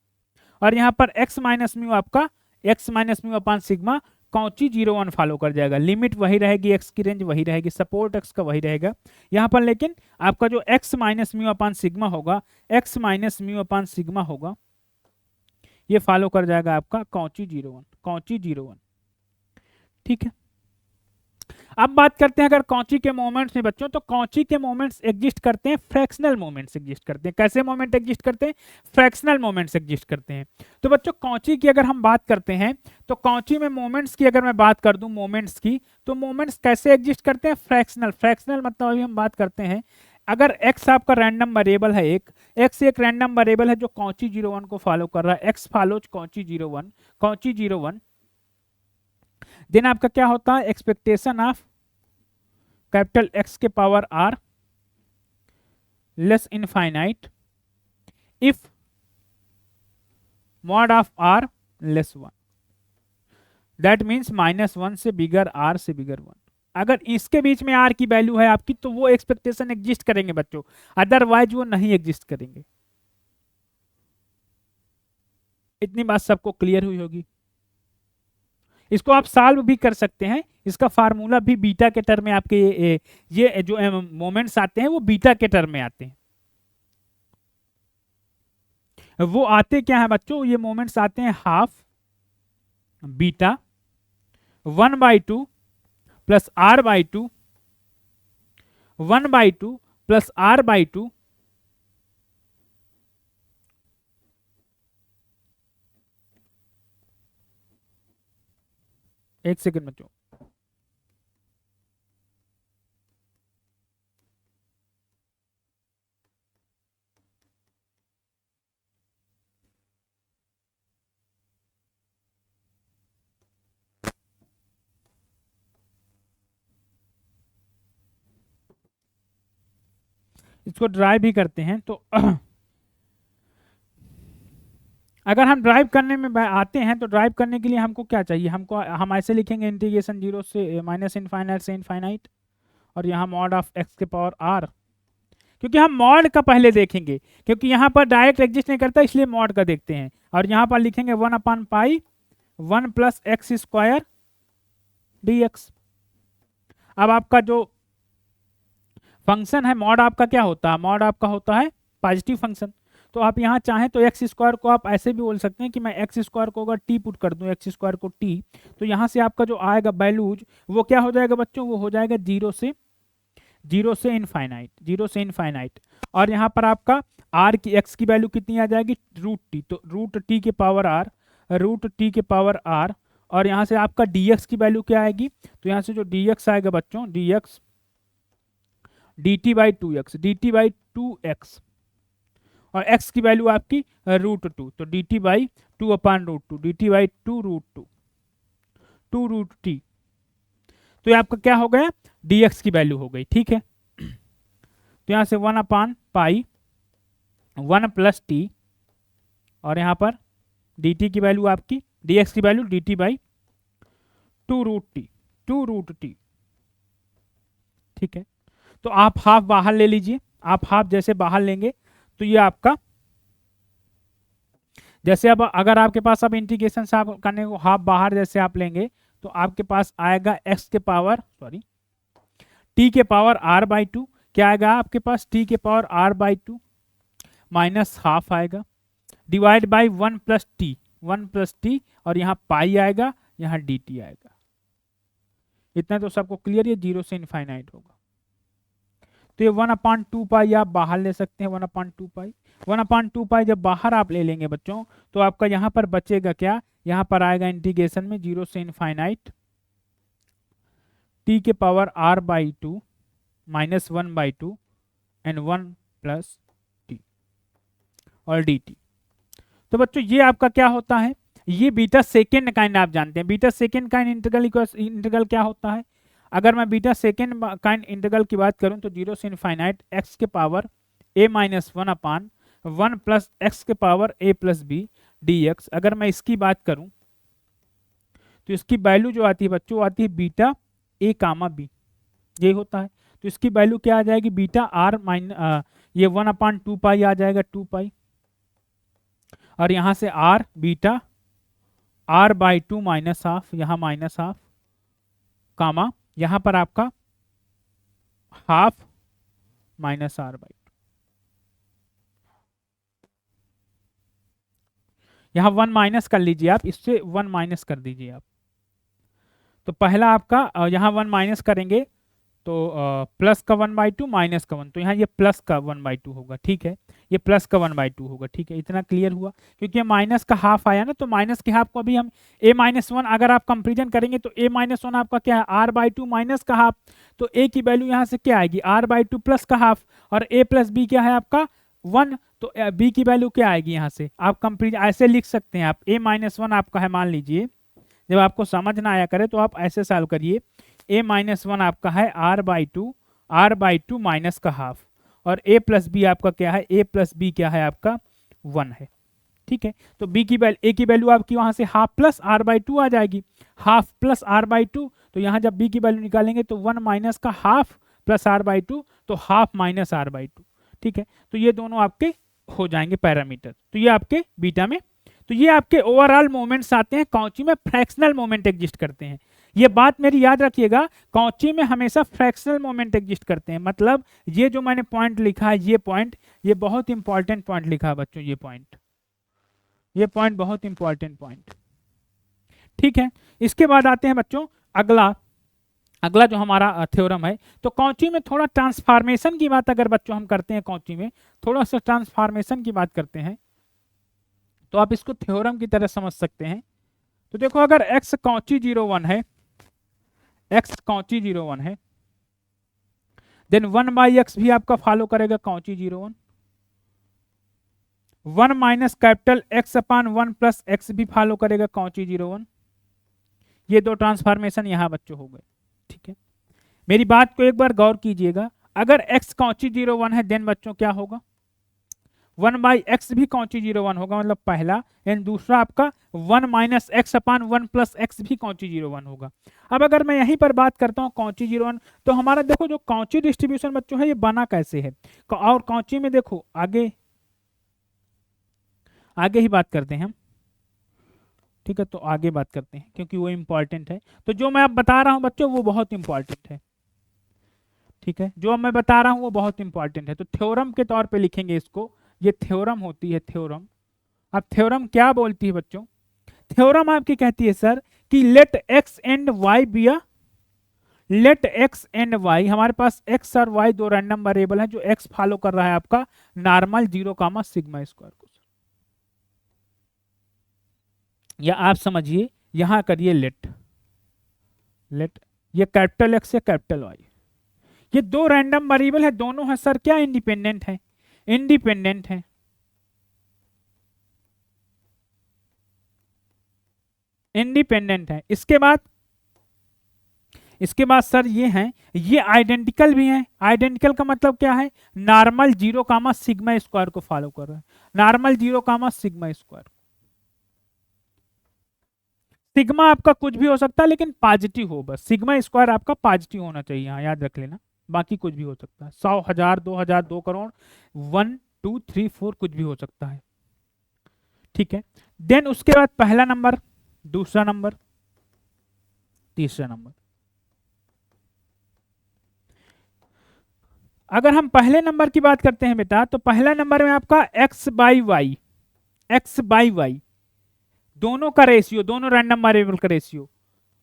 और यहाँ पर एक्स माइनस म्यू आपका x minus mu upon sigma Cauchy 0 1 follow कर जाएगा, लिमिट वही रहेगी, एक्स की रेंज वही रहेगी, सपोर्ट एक्स का वही रहेगा यहाँ पर, लेकिन आपका जो x minus mu upon sigma होगा, x minus mu upon sigma होगा, ये फॉलो कर जाएगा आपका कौची 0 1, कौची 0 1। ठीक है, अब बात करते हैं अगर कौची के मोमेंट्स में बच्चों, तो कौची के मोमेंट्स एग्जिस्ट करते हैं, फ्रैक्शनल मोमेंट्स एग्जिस्ट करते हैं। कैसे मोमेंट एग्जिस्ट करते हैं? फ्रैक्शनल मोमेंट्स एग्जिस्ट करते हैं। तो बच्चों कौची की अगर हम बात करते हैं, तो कौची में मोमेंट्स की अगर मैं बात कर दूं मोमेंट्स की, तो मोमेंट्स कैसे एग्जिस्ट करते हैं? फ्रैक्शनल। फ्रैक्शनल मतलब अभी हम बात करते हैं, अगर x आपका रैंडम वेरिएबल है, x एक रैंडम वेरिएबल है जो कौची 0 1 को फॉलो कर रहा है, x follows Cauchy 0 1, Cauchy 0 1, then आपका क्या होता है? एक्सपेक्टेशन ऑफ कैपिटल X के power R less infinite if mod of R less 1, that means -1 से बिगर R से बिगर 1। अगर इसके बीच में R की वैल्यू है आपकी, तो वो एक्सपेक्टेशन एग्जिस्ट करेंगे बच्चों, अदरवाइज वो नहीं एग्जिस्ट करेंगे। इतनी बात सबको क्लियर हुई होगी। इसको आप सॉल्व भी कर सकते हैं, इसका फार्मूला भी बीटा के टर्म में आपके ये जो मोमेंट्स आते हैं वो बीटा के टर्म में आते हैं। वो आते क्या है बच्चों? ये मोमेंट्स आते हैं half beta 1/2 plus R/2, 1/2 plus R/2, एक सेकंड बच्चों, इसको ड्राइव भी करते हैं। तो अगर हम ड्राइव करने में आते हैं, तो ड्राइव करने के लिए हमको क्या चाहिए? हम ऐसे लिखेंगे इंटीग्रेशन 0 से माइनस इनफाइनाइट से इनफाइनाइट, और यहाँ मॉड ऑफ x के पावर R, क्योंकि हम मॉड का पहले देखेंगे, क्योंकि यहाँ पर डायरेक्ट एग्जिस्ट नहीं करता, इसलिए मॉड का देखते हैं। और यहाँ पर लिखेंगे 1/पाई 1 प्लस एक्स स्क्वायर dx। अब आपका जो फंक्शन है मॉड आपका क्या होता है? मॉड आपका होता है पॉजिटिव फंक्शन। तो आप यहाँ चाहें तो एक्स स्क्वायर को आप ऐसे भी बोल सकते हैं कि मैं एक्स स्क्वायर को अगर टी पुट कर दूं, एक्स स्क्वायर को टी, तो यहाँ से आपका जो आएगा वैल्यूज वो क्या हो जाएगा बच्चों? वो हो जाएगा 0 से इनफाइनाइट, 0 से इनफाइनाइट। और यहाँ पर आपका आर की एक्स की वैल्यू कितनी आ जाएगी? √t, तो √t के पावर r, √t के पावर r। और यहाँ से आपका dx की वैल्यू क्या आएगी? तो यहाँ से जो dx आएगा बच्चों, dx dt/2x, dt/2x, और x की वैल्यू आपकी √2, तो dt/2/√2, dt/2√2, 2√t। तो ये आपका क्या हो गया? dx की वैल्यू हो गई। ठीक है, तो यहाँ से 1/पाई 1 प्लस टी, और यहाँ पर dt की वैल्यू आपकी, dx की वैल्यू dt/2√t, 2√t। ठीक है, तो आप हाफ बाहर ले लीजिए। आप हाफ जैसे बाहर लेंगे तो ये आपका, जैसे अब अगर आपके पास अब इंटीग्रेशन से आप करने को हाफ बाहर जैसे आप लेंगे, तो आपके पास आएगा x के पावर t के पावर R/2। क्या आएगा आपके पास? t के पावर R/2 माइनस हाफ आएगा, डिवाइड बाई 1 प्लस टी, और यहाँ पाई आएगा, यहाँ dt आएगा। इतना तो सबको क्लियर? ये 0 से इनफाइनाइट होगा। तो ये 1/2 आप बाहर ले सकते हैं, 1/2 जब बाहर आप ले लेंगे बच्चों, तो आपका यहाँ पर बचेगा क्या? यहाँ पर आएगा इंटीग्रेशन में 0 से इनफाइनाइट t के power R/2 minus 1/2 and 1 plus T और dt। तो बच्चों ये आपका क्या होता है? ये बीटा सेकेंड काइंड आप जानते हैं। बीटा सेकेंड काइंड इंटीग्रल क्या होता है? अगर मैं बीटा सेकेंड काइंड इंटीग्रल की बात करूं, तो 0 से इनफाइनाइट x के power a-1 upon 1 plus X के power a plus B D X. अगर मैं इसकी बात करूं तो इसकी वैल्यू जो आती है बच्चों, आती है बीटा ए कामा बी, ये होता है। तो इसकी वैल्यू क्या आ जाएगी, बीटा आर ये 1/2 पाई आ जाएगा, 2 पाई, और यहां से R beta r/2 minus half, यहाँ माइनस हाफ कामा यहां पर आपका हाफ माइनस r/2, यहाँ 1 माइनस कर लीजिए आप, इससे 1 माइनस कर दीजिए आप। तो पहला आपका यहाँ 1 माइनस करेंगे तो प्लस का 1/2 माइनस का 1, तो यहाँ ये प्लस का 1/2 होगा, ठीक है, ये प्लस का 1/2 होगा, ठीक है। इतना क्लियर हुआ, क्योंकि ये माइनस का हाफ आया ना, तो माइनस के हाफ को अभी हम a-1 अगर आप कंपेरिजन करेंगे तो a-1 आपका क्या है, r/2 माइनस का हाफ, तो a की वैल्यू यहाँ से क्या आएगी, r/2 प्लस का हाफ, और a प्लस b क्या है आपका 1, तो b की वैल्यू क्या आएगी यहाँ से, आप कंपेरिजन ऐसे लिख सकते हैं आप, a-1 आपका है, मान लीजिए जब आपको समझ ना आया करे तो आप ऐसे सॉल्व करिए, a-1 आपका है r/2 माइनस का हाफ, और a प्लस बी आपका क्या है, a प्लस बी क्या है आपका 1 है, ठीक है। तो b की वैल्यू, a की वैल्यू आपकी वहां से हाफ प्लस r/2 आ जाएगी, हाफ प्लस r/2, तो यहाँ जब b की वैल्यू निकालेंगे तो 1 माइनस का हाफ प्लस r/2, तो हाफ माइनस r/2, ठीक है। तो ये दोनों आपके हो जाएंगे पैरामीटर, तो ये आपके बीटा में, तो ये आपके ओवरऑल मोमेंट्स आते हैं। कौची में फ्रैक्शनल मोमेंट एग्जिस्ट करते हैं, ये बात मेरी याद रखिएगा, कौची में हमेशा फ्रैक्शनल मोमेंट एग्जिस्ट करते हैं। मतलब ये जो मैंने पॉइंट लिखा है, ये पॉइंट, ये बहुत इंपॉर्टेंट पॉइंट लिखा है बच्चों, ये पॉइंट बहुत इंपॉर्टेंट पॉइंट, ठीक है। इसके बाद आते हैं बच्चों अगला जो हमारा थ्योरम है। तो कौची में थोड़ा ट्रांसफॉर्मेशन की बात अगर बच्चों हम करते हैं, कौची में थोड़ा सा ट्रांसफॉर्मेशन की बात करते हैं, तो आप इसको थ्योरम की तरह समझ सकते हैं। तो देखो, अगर x कौची 0 1 है, x कौची 0 1 है, देन 1/x भी आपका फॉलो करेगा Cauchy 0 1, 1 minus capital x/1 plus x भी फॉलो करेगा कौची 0 1। ये दो ट्रांसफॉर्मेशन यहाँ बच्चों हो गए, ठीक है। मेरी बात को एक बार गौर कीजिएगा, अगर x कौची 0 1 है, देन बच्चों क्या होगा, 1/x भी कौची 0 1 होगा, मतलब पहला, एंड दूसरा आपका 1 माइनस x/1 प्लस x भी कौची 0 1 होगा। अब अगर मैं यहीं पर बात करता हूँ कौची 0 1, तो हमारा देखो जो कौची डिस्ट्रीब्यूशन बच्चों है, ये बना कैसे है, और कौची में देखो आगे ही बात करते हैं हम, ठीक है। तो आगे बात करते हैं क्योंकि वो इंपॉर्टेंट है। तो जो मैं अब बता रहा हूँ बच्चों वो बहुत इंपॉर्टेंट है, ठीक है, जो मैं बता रहा हूँ वो बहुत इंपॉर्टेंट है। तो थ्योरम के तौर पे लिखेंगे इसको, ये थ्योरम होती है, थ्योरम। अब थ्योरम क्या बोलती है बच्चों, थ्योरम आपकी कहती है सर कि let x and y be a, let x and y, हमारे पास x और y दो रैंडम वेरिएबल हैं, जो x फॉलो कर रहा है आपका नॉर्मल 0 सिग्मा स्क्वायर को, या आप समझिए यहां करिए लेट ये कैपिटल x या कैपिटल y, ये दो रैंडम वेरिएबल है, दोनों है सर क्या, इंडिपेंडेंट है, इंडिपेंडेंट है, इंडिपेंडेंट है। इसके बाद सर ये हैं, ये आइडेंटिकल भी हैं। आइडेंटिकल का मतलब क्या है, नॉर्मल 0 सिग्मा स्क्वायर को फॉलो कर रहा है, नॉर्मल 0 सिग्मा स्क्वायर। सिग्मा आपका कुछ भी हो सकता है लेकिन पॉजिटिव हो, बस सिग्मा स्क्वायर आपका पॉजिटिव होना चाहिए, यहाँ याद रख लेना, बाकी कुछ भी हो सकता है, 100 1000 2000 2 करोड़ 1 2 3 4 कुछ भी हो सकता है, ठीक है। देन उसके बाद पहला नंबर, दूसरा नंबर, तीसरा नंबर। अगर हम पहले नंबर की बात करते हैं बेटा, तो पहला नंबर में आपका x/y दोनों का रेशियो, दोनों रैंडम वेरिएबल का रेशियो।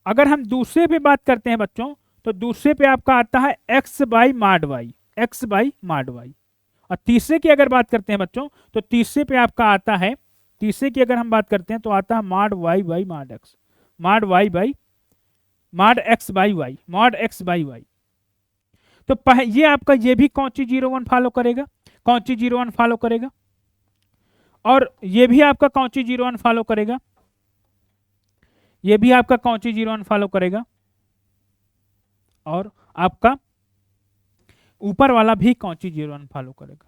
अगर हम दूसरे पे बात करते हैं बच्चों, तो दूसरे पे आपका आता है x/mod y, और तीसरे की अगर बात करते हैं बच्चों, तो तीसरे पे आपका आता है, तीसरे की अगर हम बात करते हैं तो आता है mod y by mod x, mod y by mod x by y, mod x by y। तो ये आपका, ये भी कौची 0 1 फॉलो करेगा, कौची 0 1 फॉलो करेगा, और ये भी आपका कौची 0 1 फॉलो करेगा, ये भी आपका कौची 0 1 फॉलो करेगा, और आपका ऊपर वाला भी कौची 0 1 फॉलो करेगा।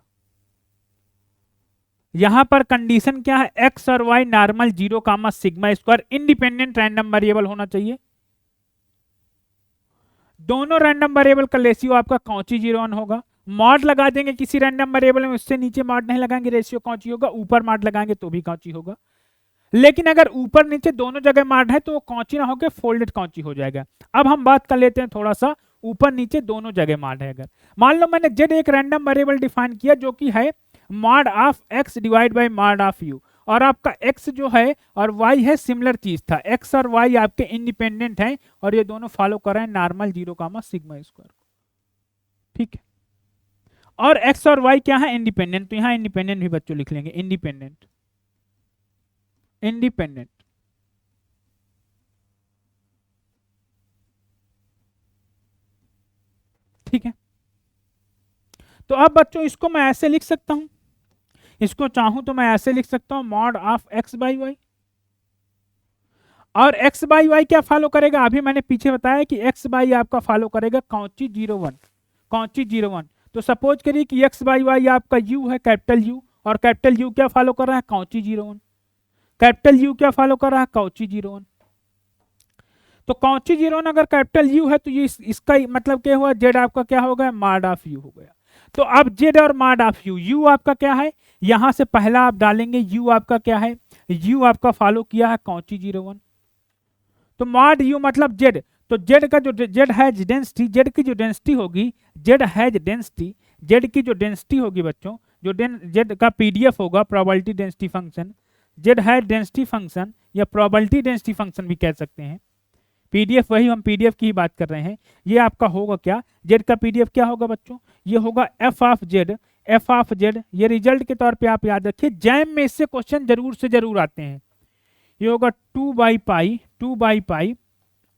यहां पर कंडीशन क्या है, एक्स और y normal 0 comma sigma square independent random variable होना चाहिए। दोनों रैंडम वेरिएबल का रेशियो आपका कौची 0 होगा। मॉड लगा देंगे किसी रैंडम वेरिएबल में, उससे नीचे मॉड नहीं लगाएंगे, रेशियो कौची होगा। ऊपर मॉड लगाएंगे तो भी कौची होगा। लेकिन अगर ऊपर नीचे दोनों जगह मॉड है तो वो कौची ना होकर फोल्डेड कौची हो जाएगा। अब हम बात कर लेते हैं थोड़ा सा, ऊपर नीचे दोनों जगह मॉड है। अगर मान लो मैंने जेड एक रैंडम वेरिएबल डिफाइन किया जो कि है mod of x divide by mod of you, और आपका एक्स जो है और वाई है सिमिलर चीज था, एक्स और वाई आपके इंडिपेंडेंट हैं और ये दोनों फॉलो कर रहे हैं नॉर्मल 0 कामा सिग्मा स्क्वायर। ठीक है, और एक्स और वाई क्या है, इंडिपेंडेंट, तो यहां इंडिपेंडेंट भी बच्चों लिख लेंगे, इंडिपेंडेंट इंडिपेंडेंट। ठीक है, तो अब बच्चों इसको मैं ऐसे लिख सकता हूं, इसको चाहूं तो मैं ऐसे लिख सकता हूं mod of X by Y, और एक्स बाई वाई क्या फॉलो करेगा, अभी मैंने पीछे बताया कि एक्स बाई आपका फॉलो करेगा कौची 0 1, कौची 0 1। तो सपोज करिए कि एक्स बाई वाई आपका यू है, कैपिटल यू, और कैपिटल यू क्या फॉलो कर रहा है, कौची 0 1। कैपिटल यू क्या फॉलो कर रहा है, कौची 0 1। तो कौची 0 1 अगर कैपिटल यू है तो ये इसका मतलब क्या हुआ, जेड आपका क्या हो गया, मॉड ऑफ यू हो गया। तो अब जेड और मॉड ऑफ यू, यू आपका क्या है, यहां से पहला आप डालेंगे यू आपका क्या है, यू आपका फॉलो किया है कौची 0 1। तो मॉड यू मतलब जेड, तो जेड का जो जेड हैज डेंसिटी, जेड की जो डेंसिटी होगी, जेड हैज डेंसिटी, जेड की जो डेंसिटी होगी बच्चों, जो जेड का पीडीएफ होगा probability density function, Z has density function या प्रोबेबिलिटी डेंसिटी फंक्शन भी कह सकते हैं। पीडीएफ वही, हम पीडीएफ की ही बात कर रहे हैं। ये आपका होगा क्या, जेड का पीडीएफ क्या होगा बच्चों, ये होगा F of Z, F of Z. ये रिजल्ट के तौर पे आप याद रखिए, जैम में इससे क्वेश्चन जरूर से जरूर आते हैं। ये होगा 2 बाई पाई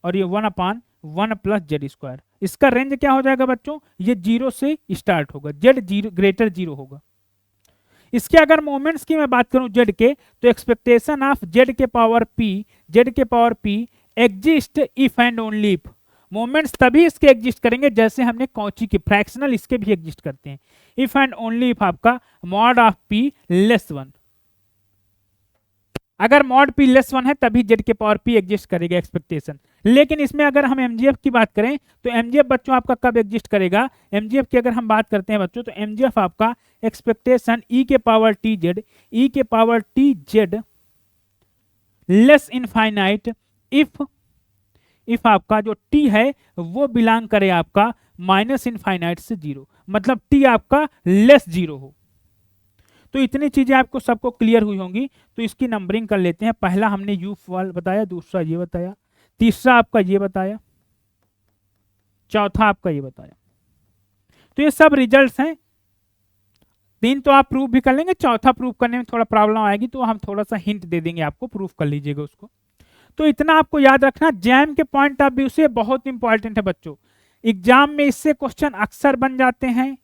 और ये 1/1 प्लस जेड स्क्वायर। इसका रेंज क्या हो जाएगा बच्चों, ये 0 से स्टार्ट होगा, जेड 0 ग्रेटर 0 होगा। इसके अगर मोमेंट्स की मैं बात करूं जेड के, तो एक्सपेक्टेशन ऑफ जेड के पावर पी, जेड के power P exist if and only if. Moments तभी इसके एग्जिस्ट करेंगे जैसे हमने कौची की फ्रैक्शनल इसके भी एग्जिस्ट करते हैं। इफ एंड ओनली इफ आपका मॉड ऑफ पी लेस 1, अगर मॉड पी लेस 1 है तभी जेड के पावर पी एग्जिस्ट करेगा एक्सपेक्टेशन। लेकिन इसमें अगर हम एमजीएफ की बात करें तो एमजीएफ बच्चों आपका कब एग्जिस्ट करेगा, एमजीएफ की अगर हम बात करते हैं बच्चों तो एमजीएफ आपका एक्सपेक्टेशन ई के पावर टी जेड, ई के power T Z less infinite if आपका जो टी है वो बिलोंग करे आपका माइनस इनफाइनाइट से 0, मतलब टी आपका लेस 0 हो। तो इतनी चीजें आपको सबको क्लियर हुई होंगी। तो इसकी नंबरिंग कर लेते हैं। पहला हमने यू वाल बताया, दूसरा ये बताया, तीसरा आपका ये बताया, चौथा आपका ये बताया। तो ये सब रिजल्ट्स हैं। 3 तो आप प्रूफ भी कर लेंगे, चौथा प्रूफ करने में थोड़ा प्रॉब्लम आएगी तो हम थोड़ा सा हिंट दे देंगे आपको, प्रूफ कर लीजिएगा उसको। तो इतना आपको याद रखना, जैम के पॉइंट ऑफ व्यू से बहुत इंपॉर्टेंट है बच्चों। एग्जाम में इससे क्वेश्चन अक्सर बन जाते हैं।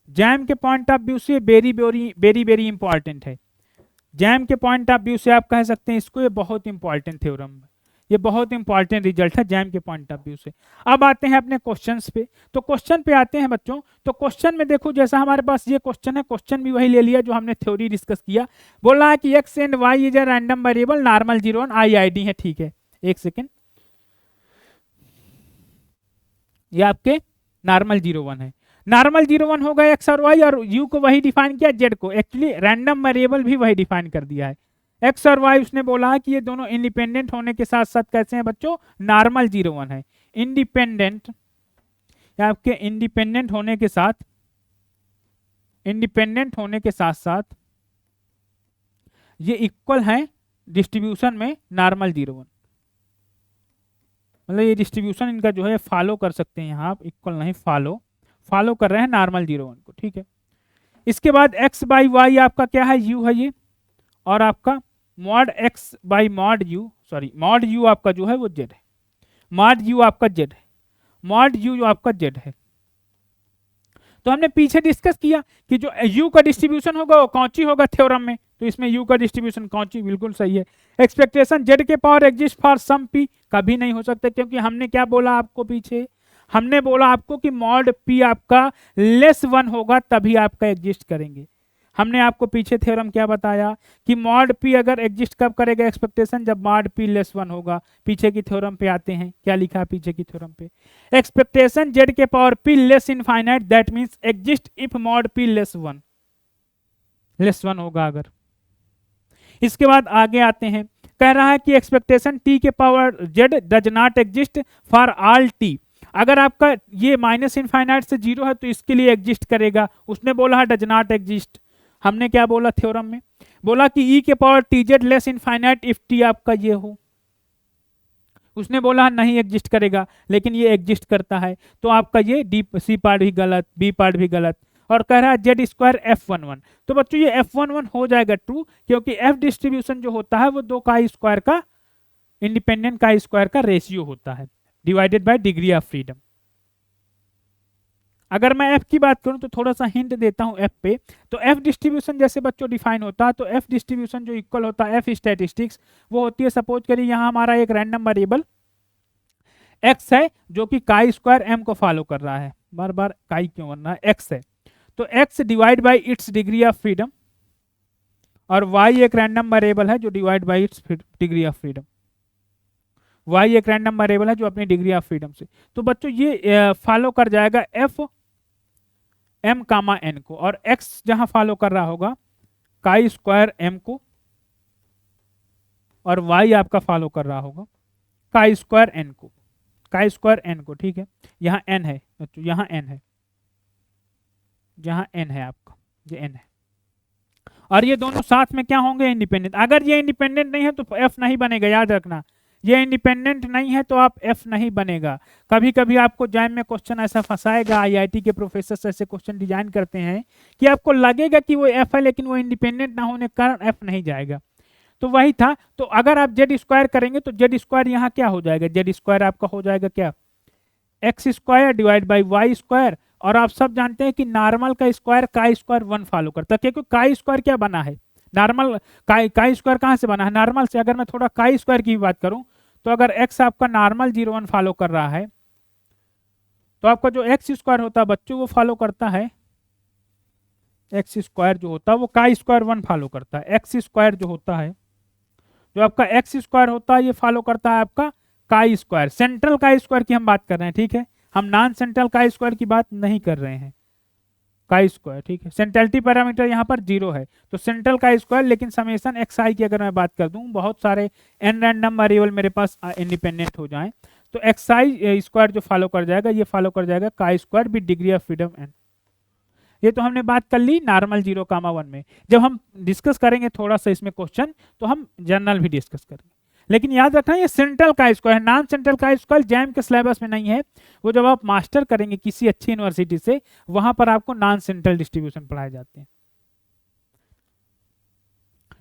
जैम के पॉइंट ऑफ व्यू से very very very very important है। जैम के पॉइंट ऑफ व्यू से आप कह सकते हैं इसको, ये बहुत इंपॉर्टेंट थ्योरम है, ये बहुत इंपॉर्टेंट रिजल्ट है जैम के पॉइंट ऑफ व्यू से। अब आते हैं अपने क्वेश्चंस पे। तो क्वेश्चन पे आते हैं बच्चों। तो क्वेश्चन में देखो, जैसा हमारे पास ये क्वेश्चन है, क्वेश्चन भी वही ले लिया जो हमने थ्योरी डिस्कस किया। बोला है कि X and Y is a random variable normal 0 1 IID है। ठीक है, एक सेकेंड, ये आपके नॉर्मल 0 1 है। नॉर्मल 0 1 होगा एक्स और वाई, और यू को वही डिफाइन किया, जेड को एक्चुअली रैंडम वेरिएबल भी वही डिफाइन कर दिया है। एक्स और वाई उसने बोला है कि ये दोनों इंडिपेंडेंट होने के साथ साथ कैसे हैं बच्चों, नॉर्मल 0 1 है। इंडिपेंडेंट, आपके इंडिपेंडेंट होने के साथ, इंडिपेंडेंट होने के साथ साथ ये इक्वल है डिस्ट्रीब्यूशन में नॉर्मल 0 1, मतलब ये डिस्ट्रीब्यूशन इनका जो है फॉलो कर सकते हैं यहाँ आप, इक्वल नहीं फॉलो कर रहे हैं नॉर्मल 0 1 को। ठीक है, इसके बाद एक्स बाई वाई आपका क्या है, यू है ये, और आपका mod x by mod you, sorry mod you आपका जो है वो जेड है, मॉड यू आपका जेड है, मॉड यू आपका जेड है। तो हमने पीछे डिस्कस किया कि जो यू का डिस्ट्रीब्यूशन होगा वो कौची होगा थ्योरम में, तो इसमें यू का डिस्ट्रीब्यूशन कौची, बिल्कुल सही है। एक्सपेक्टेशन जेड के power exist for some P, कभी नहीं हो सकता, क्योंकि हमने क्या बोला आपको पीछे, हमने बोला आपको कि मॉड पी आपका लेस 1 होगा तभी आपका एग्जिस्ट करेंगे। हमने आपको पीछे थ्योरम क्या बताया कि मॉड पी अगर एग्जिस्ट कब करेगा एक्सपेक्टेशन, जब मॉड पी लेस वन होगा। पीछे की थ्योरम पे आते हैं, क्या लिखा है पीछे की थ्योरम पे, एक्सपेक्टेशन जेड के power P less infinite that means exist if mod P less one होगा अगर। इसके बाद आगे आते हैं, कह रहा है कि एक्सपेक्टेशन टी के power Z does not exist for all T. अगर आपका ये माइनस इनफाइनाइट से जीरो है तो इसके लिए एग्जिस्ट करेगा। उसने बोला है डज नॉट एग्जिस्ट। हमने क्या बोला थ्योरम में, बोला कि ई के power T Z less infinite if T आपका ये हो। उसने बोला नहीं एग्जिस्ट करेगा, लेकिन ये एग्जिस्ट करता है। तो आपका ये डी सी पार्ट भी गलत, बी पार्ट भी गलत। और कह रहा है जेड स्क्वायर F11। तो बच्चों ये F11 हो जाएगा ट्रू, क्योंकि एफ डिस्ट्रीब्यूशन जो होता है वो दो का स्क्वायर का इंडिपेंडेंट का स्क्वायर का रेशियो होता है divided by degree of freedom. अगर मैं एफ की बात करूं तो थोड़ा सा हिंट देता हूं एफ पे। तो एफ डिस्ट्रीब्यूशन जैसे बच्चों डिफाइन होता है, तो एफ डिस्ट्रीब्यूशन जो इक्वल होता है एफ स्टैटिस्टिक्स, वो होती है सपोज करिए यहाँ हमारा एक रैंडम वेरिएबल एक्स है जो कि काई स्क्वायर एम को फॉलो कर रहा है। बार बार काई क्यों बन रहा है, एक्स है तो X divide by its degree of freedom, और वाई एक रैंडम वेरिएबल है जो divide by its degree of freedom. Y एक रैंडम वेरिएबल है जो अपनी डिग्री ऑफ फ्रीडम से। तो बच्चों ये फॉलो कर जाएगा एफ एम कामा एन को, और एक्स जहां फॉलो कर रहा होगा काई स्क्वायर एम को, और वाई आपका फॉलो कर रहा होगा काई स्क्वायर एन को, काई स्क्वायर एन को। ठीक है, यहाँ एन है बच्चों, यहाँ एन है, जहां एन है आपका, ये एन है। और ये दोनों साथ में क्या होंगे, इंडिपेंडेंट। अगर ये इंडिपेंडेंट नहीं है तो एफ नहीं बनेगा, याद रखना। ये इंडिपेंडेंट नहीं है तो आप एफ नहीं बनेगा। कभी कभी आपको जैम में क्वेश्चन ऐसा फंसाएगा, आईआईटी के प्रोफेसर ऐसे क्वेश्चन डिजाइन करते हैं कि आपको लगेगा कि वो एफ है, लेकिन वो इंडिपेंडेंट ना होने के कारण एफ नहीं जाएगा। तो वही था। तो अगर आप जेड स्क्वायर करेंगे तो जेड स्क्वायर यहाँ क्या हो जाएगा, जेड स्क्वायर आपका हो जाएगा क्या, X square divide by Y square. और आप सब जानते हैं कि नॉर्मल का square chi square one follow करता है, क्योंकि काई स्क्वायर क्या बना है, नॉर्मल। काई स्क्वायर कहाँ से बना है, नॉर्मल से। अगर मैं थोड़ा काई स्क्वायर की बात करूं तो अगर एक्स आपका नॉर्मल 0 1 फॉलो कर रहा है तो आपका जो एक्स स्क्वायर होता है बच्चों वो फॉलो करता है, एक्स स्क्वायर जो होता है वो काई स्क्वायर 1 फॉलो करता है। एक्स स्क्वायर जो होता है, जो आपका एक्स स्क्वायर होता है ये फॉलो करता है आपका chi square. Central chi square की हम बात कर रहे हैं, ठीक है, हम नॉन सेंट्रल काई स्क्वायर की बात नहीं कर रहे हैं। काई स्क्वायर, ठीक है, सेंट्रलिटी पैरामीटर यहाँ पर 0 है तो सेंट्रल काई स्क्वायर। लेकिन समेशन एक्स आई की अगर मैं बात कर दूं, बहुत सारे एन रैंडम वेरिएबल मेरे पास इंडिपेंडेंट हो जाएं, तो एक्स आई स्क्वायर जो फॉलो कर जाएगा, ये फॉलो कर जाएगा chi square with degree of freedom N. ये तो हमने बात कर ली नॉर्मल 0, 1 में। जब हम डिस्कस करेंगे थोड़ा सा इसमें क्वेश्चन, तो हम जनरल भी डिस्कस करेंगे। लेकिन याद रखना ये सेंट्रल का स्क्वायर है, नॉन सेंट्रल का स्क्वायर जैम के सिलेबस में नहीं है। वो जब आप मास्टर करेंगे किसी अच्छी यूनिवर्सिटी से, वहां पर आपको नॉन सेंट्रल डिस्ट्रीब्यूशन पढ़ाए जाते हैं।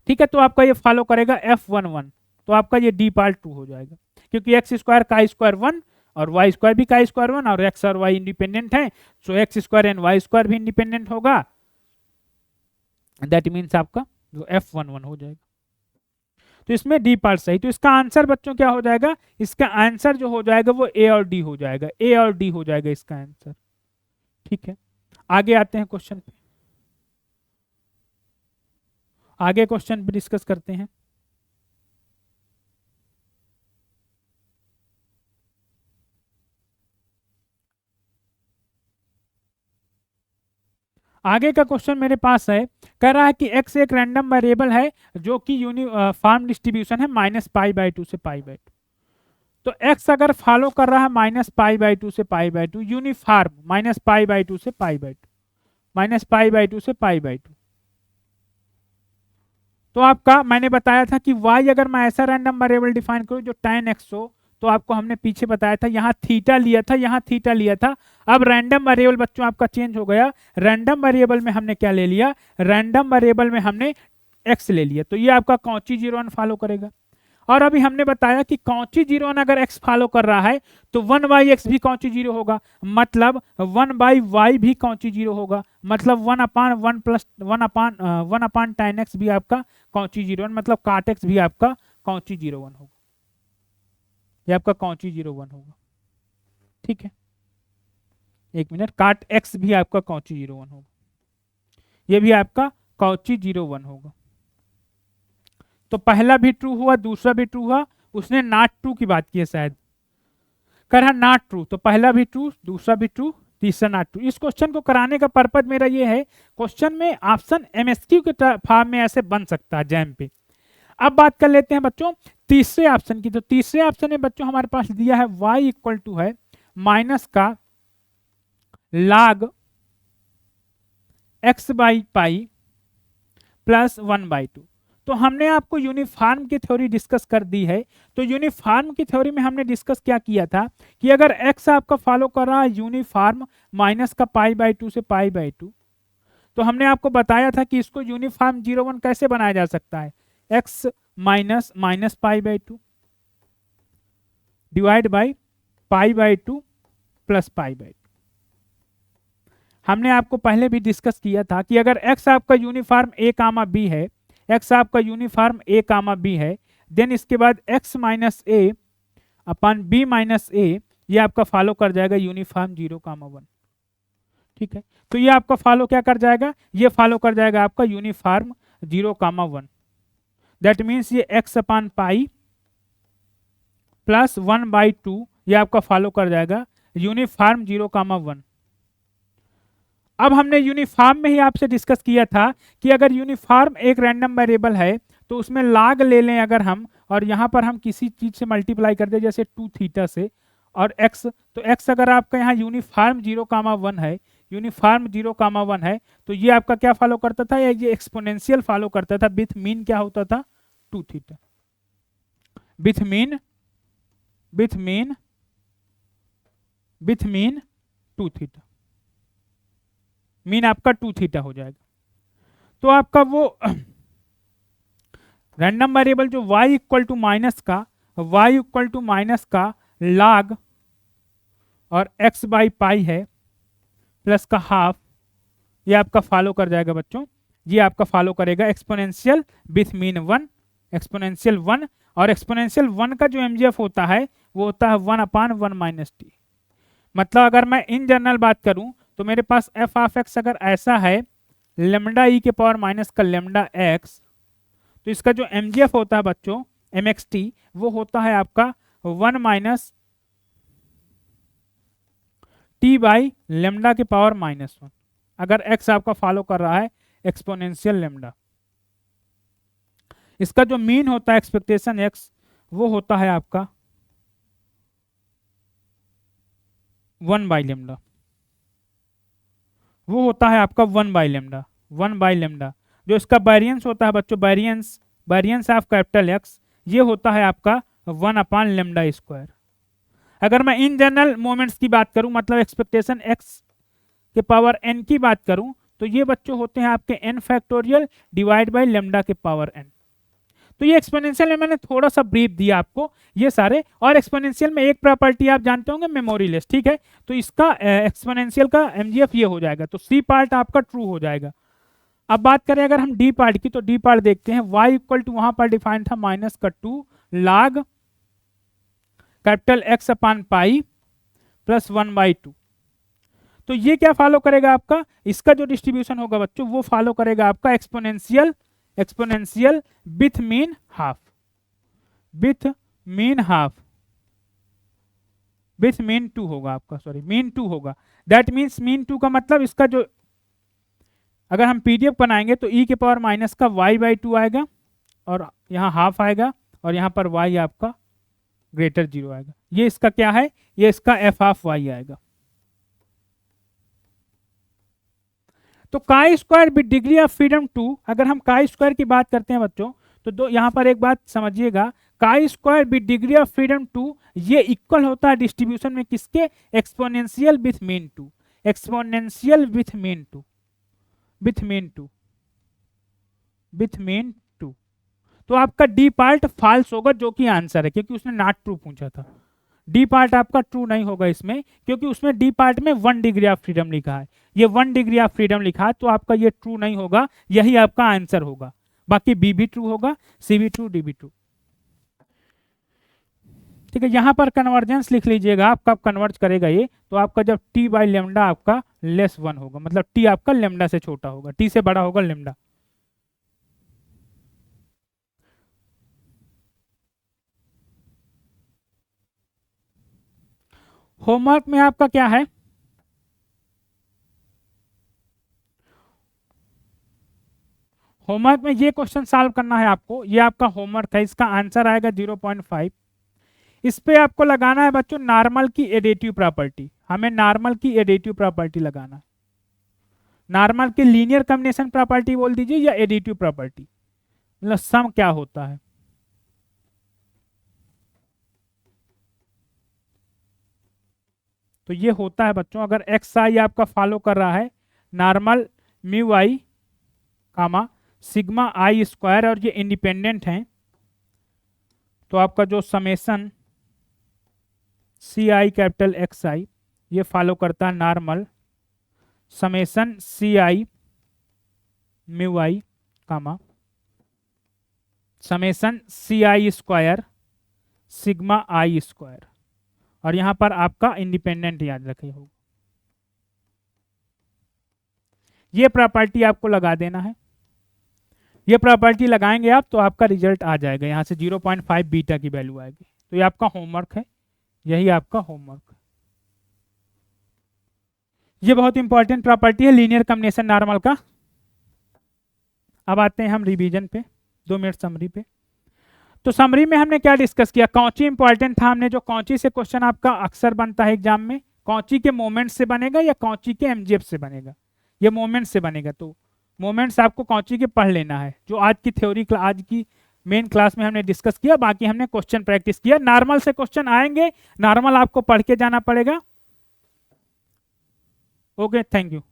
ठीक है, तो आपका ये फॉलो करेगा F11, तो आपका ये डी पार्ट 2 हो जाएगा, क्योंकि एक्स स्क्वायर का स्क्वायर 1 और वाई स्क्वायर भी का स्क्वायर 1, और एक्स और वाई इंडिपेंडेंट है, so x square and y square भी इंडिपेंडेंट होगा। दैट मीन्स आपका जो F11 हो जाएगा। तो इसमें डी पार्ट सही। तो इसका आंसर बच्चों क्या हो जाएगा, इसका आंसर जो हो जाएगा वो ए और डी हो जाएगा, ए और डी हो जाएगा इसका आंसर। ठीक है, आगे आते हैं क्वेश्चन पे, आगे क्वेश्चन पे डिस्कस करते हैं। आगे का क्वेश्चन मेरे पास है, कह रहा है कि x एक रैंडम वेरिएबल है जो कि यूनिफॉर्म डिस्ट्रीब्यूशन है -π/2 से π/2। तो x अगर फॉलो कर रहा है -π/2 से π/2, यूनिफॉर्म -π/2 से π/2, -π/2 से π/2। तो आपका मैंने बताया था कि y अगर मैं ऐसा रैंडम वेरिएबल डिफाइन करूं जो tan x हो, तो आपको हमने पीछे बताया था यहाँ थीटा लिया था, यहाँ थीटा लिया था। अब रैंडम वेरिएबल बच्चों आपका चेंज हो गया, रैंडम वेरिएबल में हमने क्या ले लिया, रैंडम वेरिएबल में हमने x ले लिया। तो ये आपका कौची 0 1 फॉलो करेगा। और अभी हमने बताया कि कौची 0 1 अगर x फॉलो कर रहा है तो 1/x भी कौची 0 होगा, मतलब 1/y भी कौची 0 होगा, मतलब 1/1 प्लस 1/1 tan x भी आपका कौची 0 1, मतलब काट x भी आपका कौची 0 1 होगा, ये आपका कौची 0 1 होगा। ठीक है, एक मिनट, काट x भी आपका कौची 0 1 होगा, ये भी आपका कॉची 0 1 होगा। तो पहला भी ट्रू हुआ, दूसरा भी ट्रू हुआ, उसने नॉट ट्रू की बात की है शायद, कर रहा नॉट ट्रू, तो पहला भी ट्रू, दूसरा भी ट्रू, तीसरा नॉट ट्रू। इस क्वेश्चन को कराने का पर्पज मेरा ये है, क्वेश्चन में ऑप्शन एमएसक्यू के फॉर्म में ऐसे बन सकता है जैम पे। अब बात कर लेते हैं बच्चों तीसरे ऑप्शन की। तो तीसरे ऑप्शन में बच्चों हमारे पास दिया है y इक्वल टू है माइनस का log x by pi plus 1/2। तो हमने आपको यूनिफॉर्म की थ्योरी डिस्कस कर दी है। तो यूनिफॉर्म की थ्योरी में हमने डिस्कस क्या किया था कि अगर x आपका फॉलो कर रहा है यूनिफॉर्म माइनस का π/2 से π/2, तो हमने आपको बताया था कि इसको यूनिफॉर्म 0 1 कैसे बनाया जा सकता है, x minus minus π/2 divide by π/2 plus π/2। हमने आपको पहले भी डिस्कस किया था कि अगर x आपका यूनिफॉर्म a कामा b है, x आपका यूनिफॉर्म a कामा b है, देन इसके बाद x minus a upon b minus a, ये आपका फॉलो कर जाएगा यूनिफॉर्म 0,1। ठीक है, तो ये आपका फॉलो क्या कर जाएगा, ये फॉलो कर जाएगा आपका यूनिफॉर्म 0,1। दैट मीन्स ये x अपान पाई प्लस 1/2, ये आपका फॉलो कर जाएगा यूनिफॉर्म 0,1। अब हमने यूनिफॉर्म में ही आपसे डिस्कस किया था कि अगर यूनिफॉर्म एक रैंडम वेरिएबल है तो उसमें log ले लें अगर हम, और यहाँ पर हम किसी चीज से मल्टीप्लाई कर दें जैसे 2 थीटा से और x, तो x अगर आपका यहाँ यूनिफॉर्म 0,1 है, यूनिफॉर्म 0,1 है, तो ये आपका क्या फॉलो करता था, ये एक्सपोनेंशियल फॉलो करता था विथ मीन क्या होता था 2 theta, with mean 2 theta, mean आपका 2 थीटा हो जाएगा। तो आपका वो रैंडम वेरिएबल जो y इक्वल टू माइनस का log और x बाई पाई है प्लस का हाफ, ये आपका फॉलो कर जाएगा बच्चों, ये आपका फॉलो करेगा एक्सपोनेंशियल विथ मीन 1, एक्सपोनेंशियल 1, और एक्सपोनेंशियल 1 का जो mgf होता है वो होता है 1/1 माइनस टी। मतलब अगर मैं इन जनरल बात करूं तो मेरे पास f ऑफ x अगर ऐसा है लेमडा ई के पावर माइनस का लेमडा x, तो इसका जो mgf होता है बच्चों mxt, वो होता है आपका 1 माइनस टी बाई लेमडा के पावर -1, अगर x आपका फॉलो कर रहा है एक्सपोनेंशियल लेमडा। इसका जो मीन होता है एक्सपेक्टेशन x, वो होता है आपका 1 बाई लेमडा, वो होता है आपका 1 बाई लेमडा। जो इसका वेरिएंस होता है बच्चों, वेरिएंस ऑफ कैपिटल x, ये होता है आपका 1/λ²। अगर मैं इन जनरल मोमेंट्स की बात करूं, मतलब एक्सपेक्टेशन x के पावर n की बात करूं, तो ये बच्चों होते हैं आपके n factorial divide by lambda के पावर n। तो ये एक्सपोनेंशियल में मैंने थोड़ा सा ब्रीफ दिया आपको ये सारे, और एक्सपोनेंशियल में एक प्रॉपर्टी आप जानते होंगे मेमोरी लेस, ठीक है। तो इसका एक्सपोनेंशियल का mgf ये हो जाएगा, तो सी पार्ट आपका ट्रू हो जाएगा। अब बात करें अगर हम डी पार्ट की, तो डी पार्ट देखते हैं, y इक्वल टू वहां पर डिफाइंड था माइनस का 2 log कैपिटल x अपान पाई प्लस 1/2। तो ये क्या फॉलो करेगा आपका, इसका जो डिस्ट्रीब्यूशन होगा बच्चों वो फॉलो करेगा आपका exponential with mean half, with mean 2 होगा आपका, सॉरी मीन 2 होगा। दैट मीन्स मीन 2 का मतलब इसका जो अगर हम पीडीएफ बनाएंगे तो e के पावर माइनस का y/2 आएगा, और यहाँ हाफ आएगा, और यहाँ पर y आपका ग्रेटर 0 आएगा। ये इसका क्या है, ये इसका f ऑफ y आएगा। तो काई square with degree of freedom 2, अगर हम काई स्क्वायर की बात करते हैं बच्चों, तो दो यहाँ पर एक बात समझिएगा, काई square with degree of freedom 2 ये इक्वल होता है डिस्ट्रीब्यूशन में किसके, exponential with mean 2, exponential with mean 2। तो आपका डी पार्ट फॉल्स होगा, जो कि आंसर है, क्योंकि उसने नॉट ट्रू पूछा था। डी पार्ट आपका ट्रू नहीं होगा इसमें, क्योंकि उसमें डी पार्ट में 1 डिग्री ऑफ फ्रीडम लिखा है, ये 1 डिग्री ऑफ फ्रीडम लिखा है, तो आपका ये ट्रू नहीं होगा, यही आपका आंसर होगा। बाकी बी भी ट्रू होगा, सी भी ट्रू, डी भी ट्रू। ठीक है, यहाँ पर कन्वर्जेंस लिख लीजिएगा, आप कब कन्वर्ज करेगा ये, तो आपका जब t/λ आपका लेस 1 होगा, मतलब t आपका लेमडा से छोटा होगा, t से बड़ा होगा लेमडा। होमवर्क में आपका क्या है, होमवर्क में ये क्वेश्चन सॉल्व करना है आपको, ये आपका होमवर्क है, इसका आंसर आएगा 0.5। इस पे आपको लगाना है बच्चों नॉर्मल की एडिटिव प्रॉपर्टी, हमें नॉर्मल की एडिटिव प्रॉपर्टी लगाना है। नॉर्मल की लीनियर कॉम्बिनेशन प्रॉपर्टी बोल दीजिए या एडिटिव प्रॉपर्टी, मतलब सम क्या होता है। तो ये होता है बच्चों, अगर एक्स आई आपका फॉलो कर रहा है normal mu i comma sigma i square और ये इंडिपेंडेंट हैं, तो आपका जो summation c i capital x i ये फॉलो करता है normal summation c i mu i comma summation c i square sigma i square, और यहां पर आपका इंडिपेंडेंट याद रखे होगा। ये प्रॉपर्टी आपको लगा देना है, ये प्रॉपर्टी लगाएंगे आप तो आपका रिजल्ट आ जाएगा, यहां से 0.5 बीटा की वैल्यू आएगी। तो ये आपका होमवर्क है, यही आपका होमवर्क है। ये बहुत इंपॉर्टेंट प्रॉपर्टी है लीनियर कॉम्बिनेशन नॉर्मल का। अब आते हैं हम रिवीजन पे, 2 मिनट समरी पे। तो समरी में हमने क्या डिस्कस किया, कौची इंपॉर्टेंट था, हमने जो कौची से क्वेश्चन आपका अक्सर बनता है एग्जाम में, कौची के मोमेंट से बनेगा या कौची के एमजीएफ से बनेगा, ये मोमेंट से बनेगा। तो मोमेंट्स आपको कौची के पढ़ लेना है, जो आज की थ्योरी आज की मेन क्लास में हमने डिस्कस किया, बाकी हमने क्वेश्चन प्रैक्टिस किया। नॉर्मल से क्वेश्चन आएंगे, नॉर्मल आपको पढ़ के जाना पड़ेगा। Okay, thank you.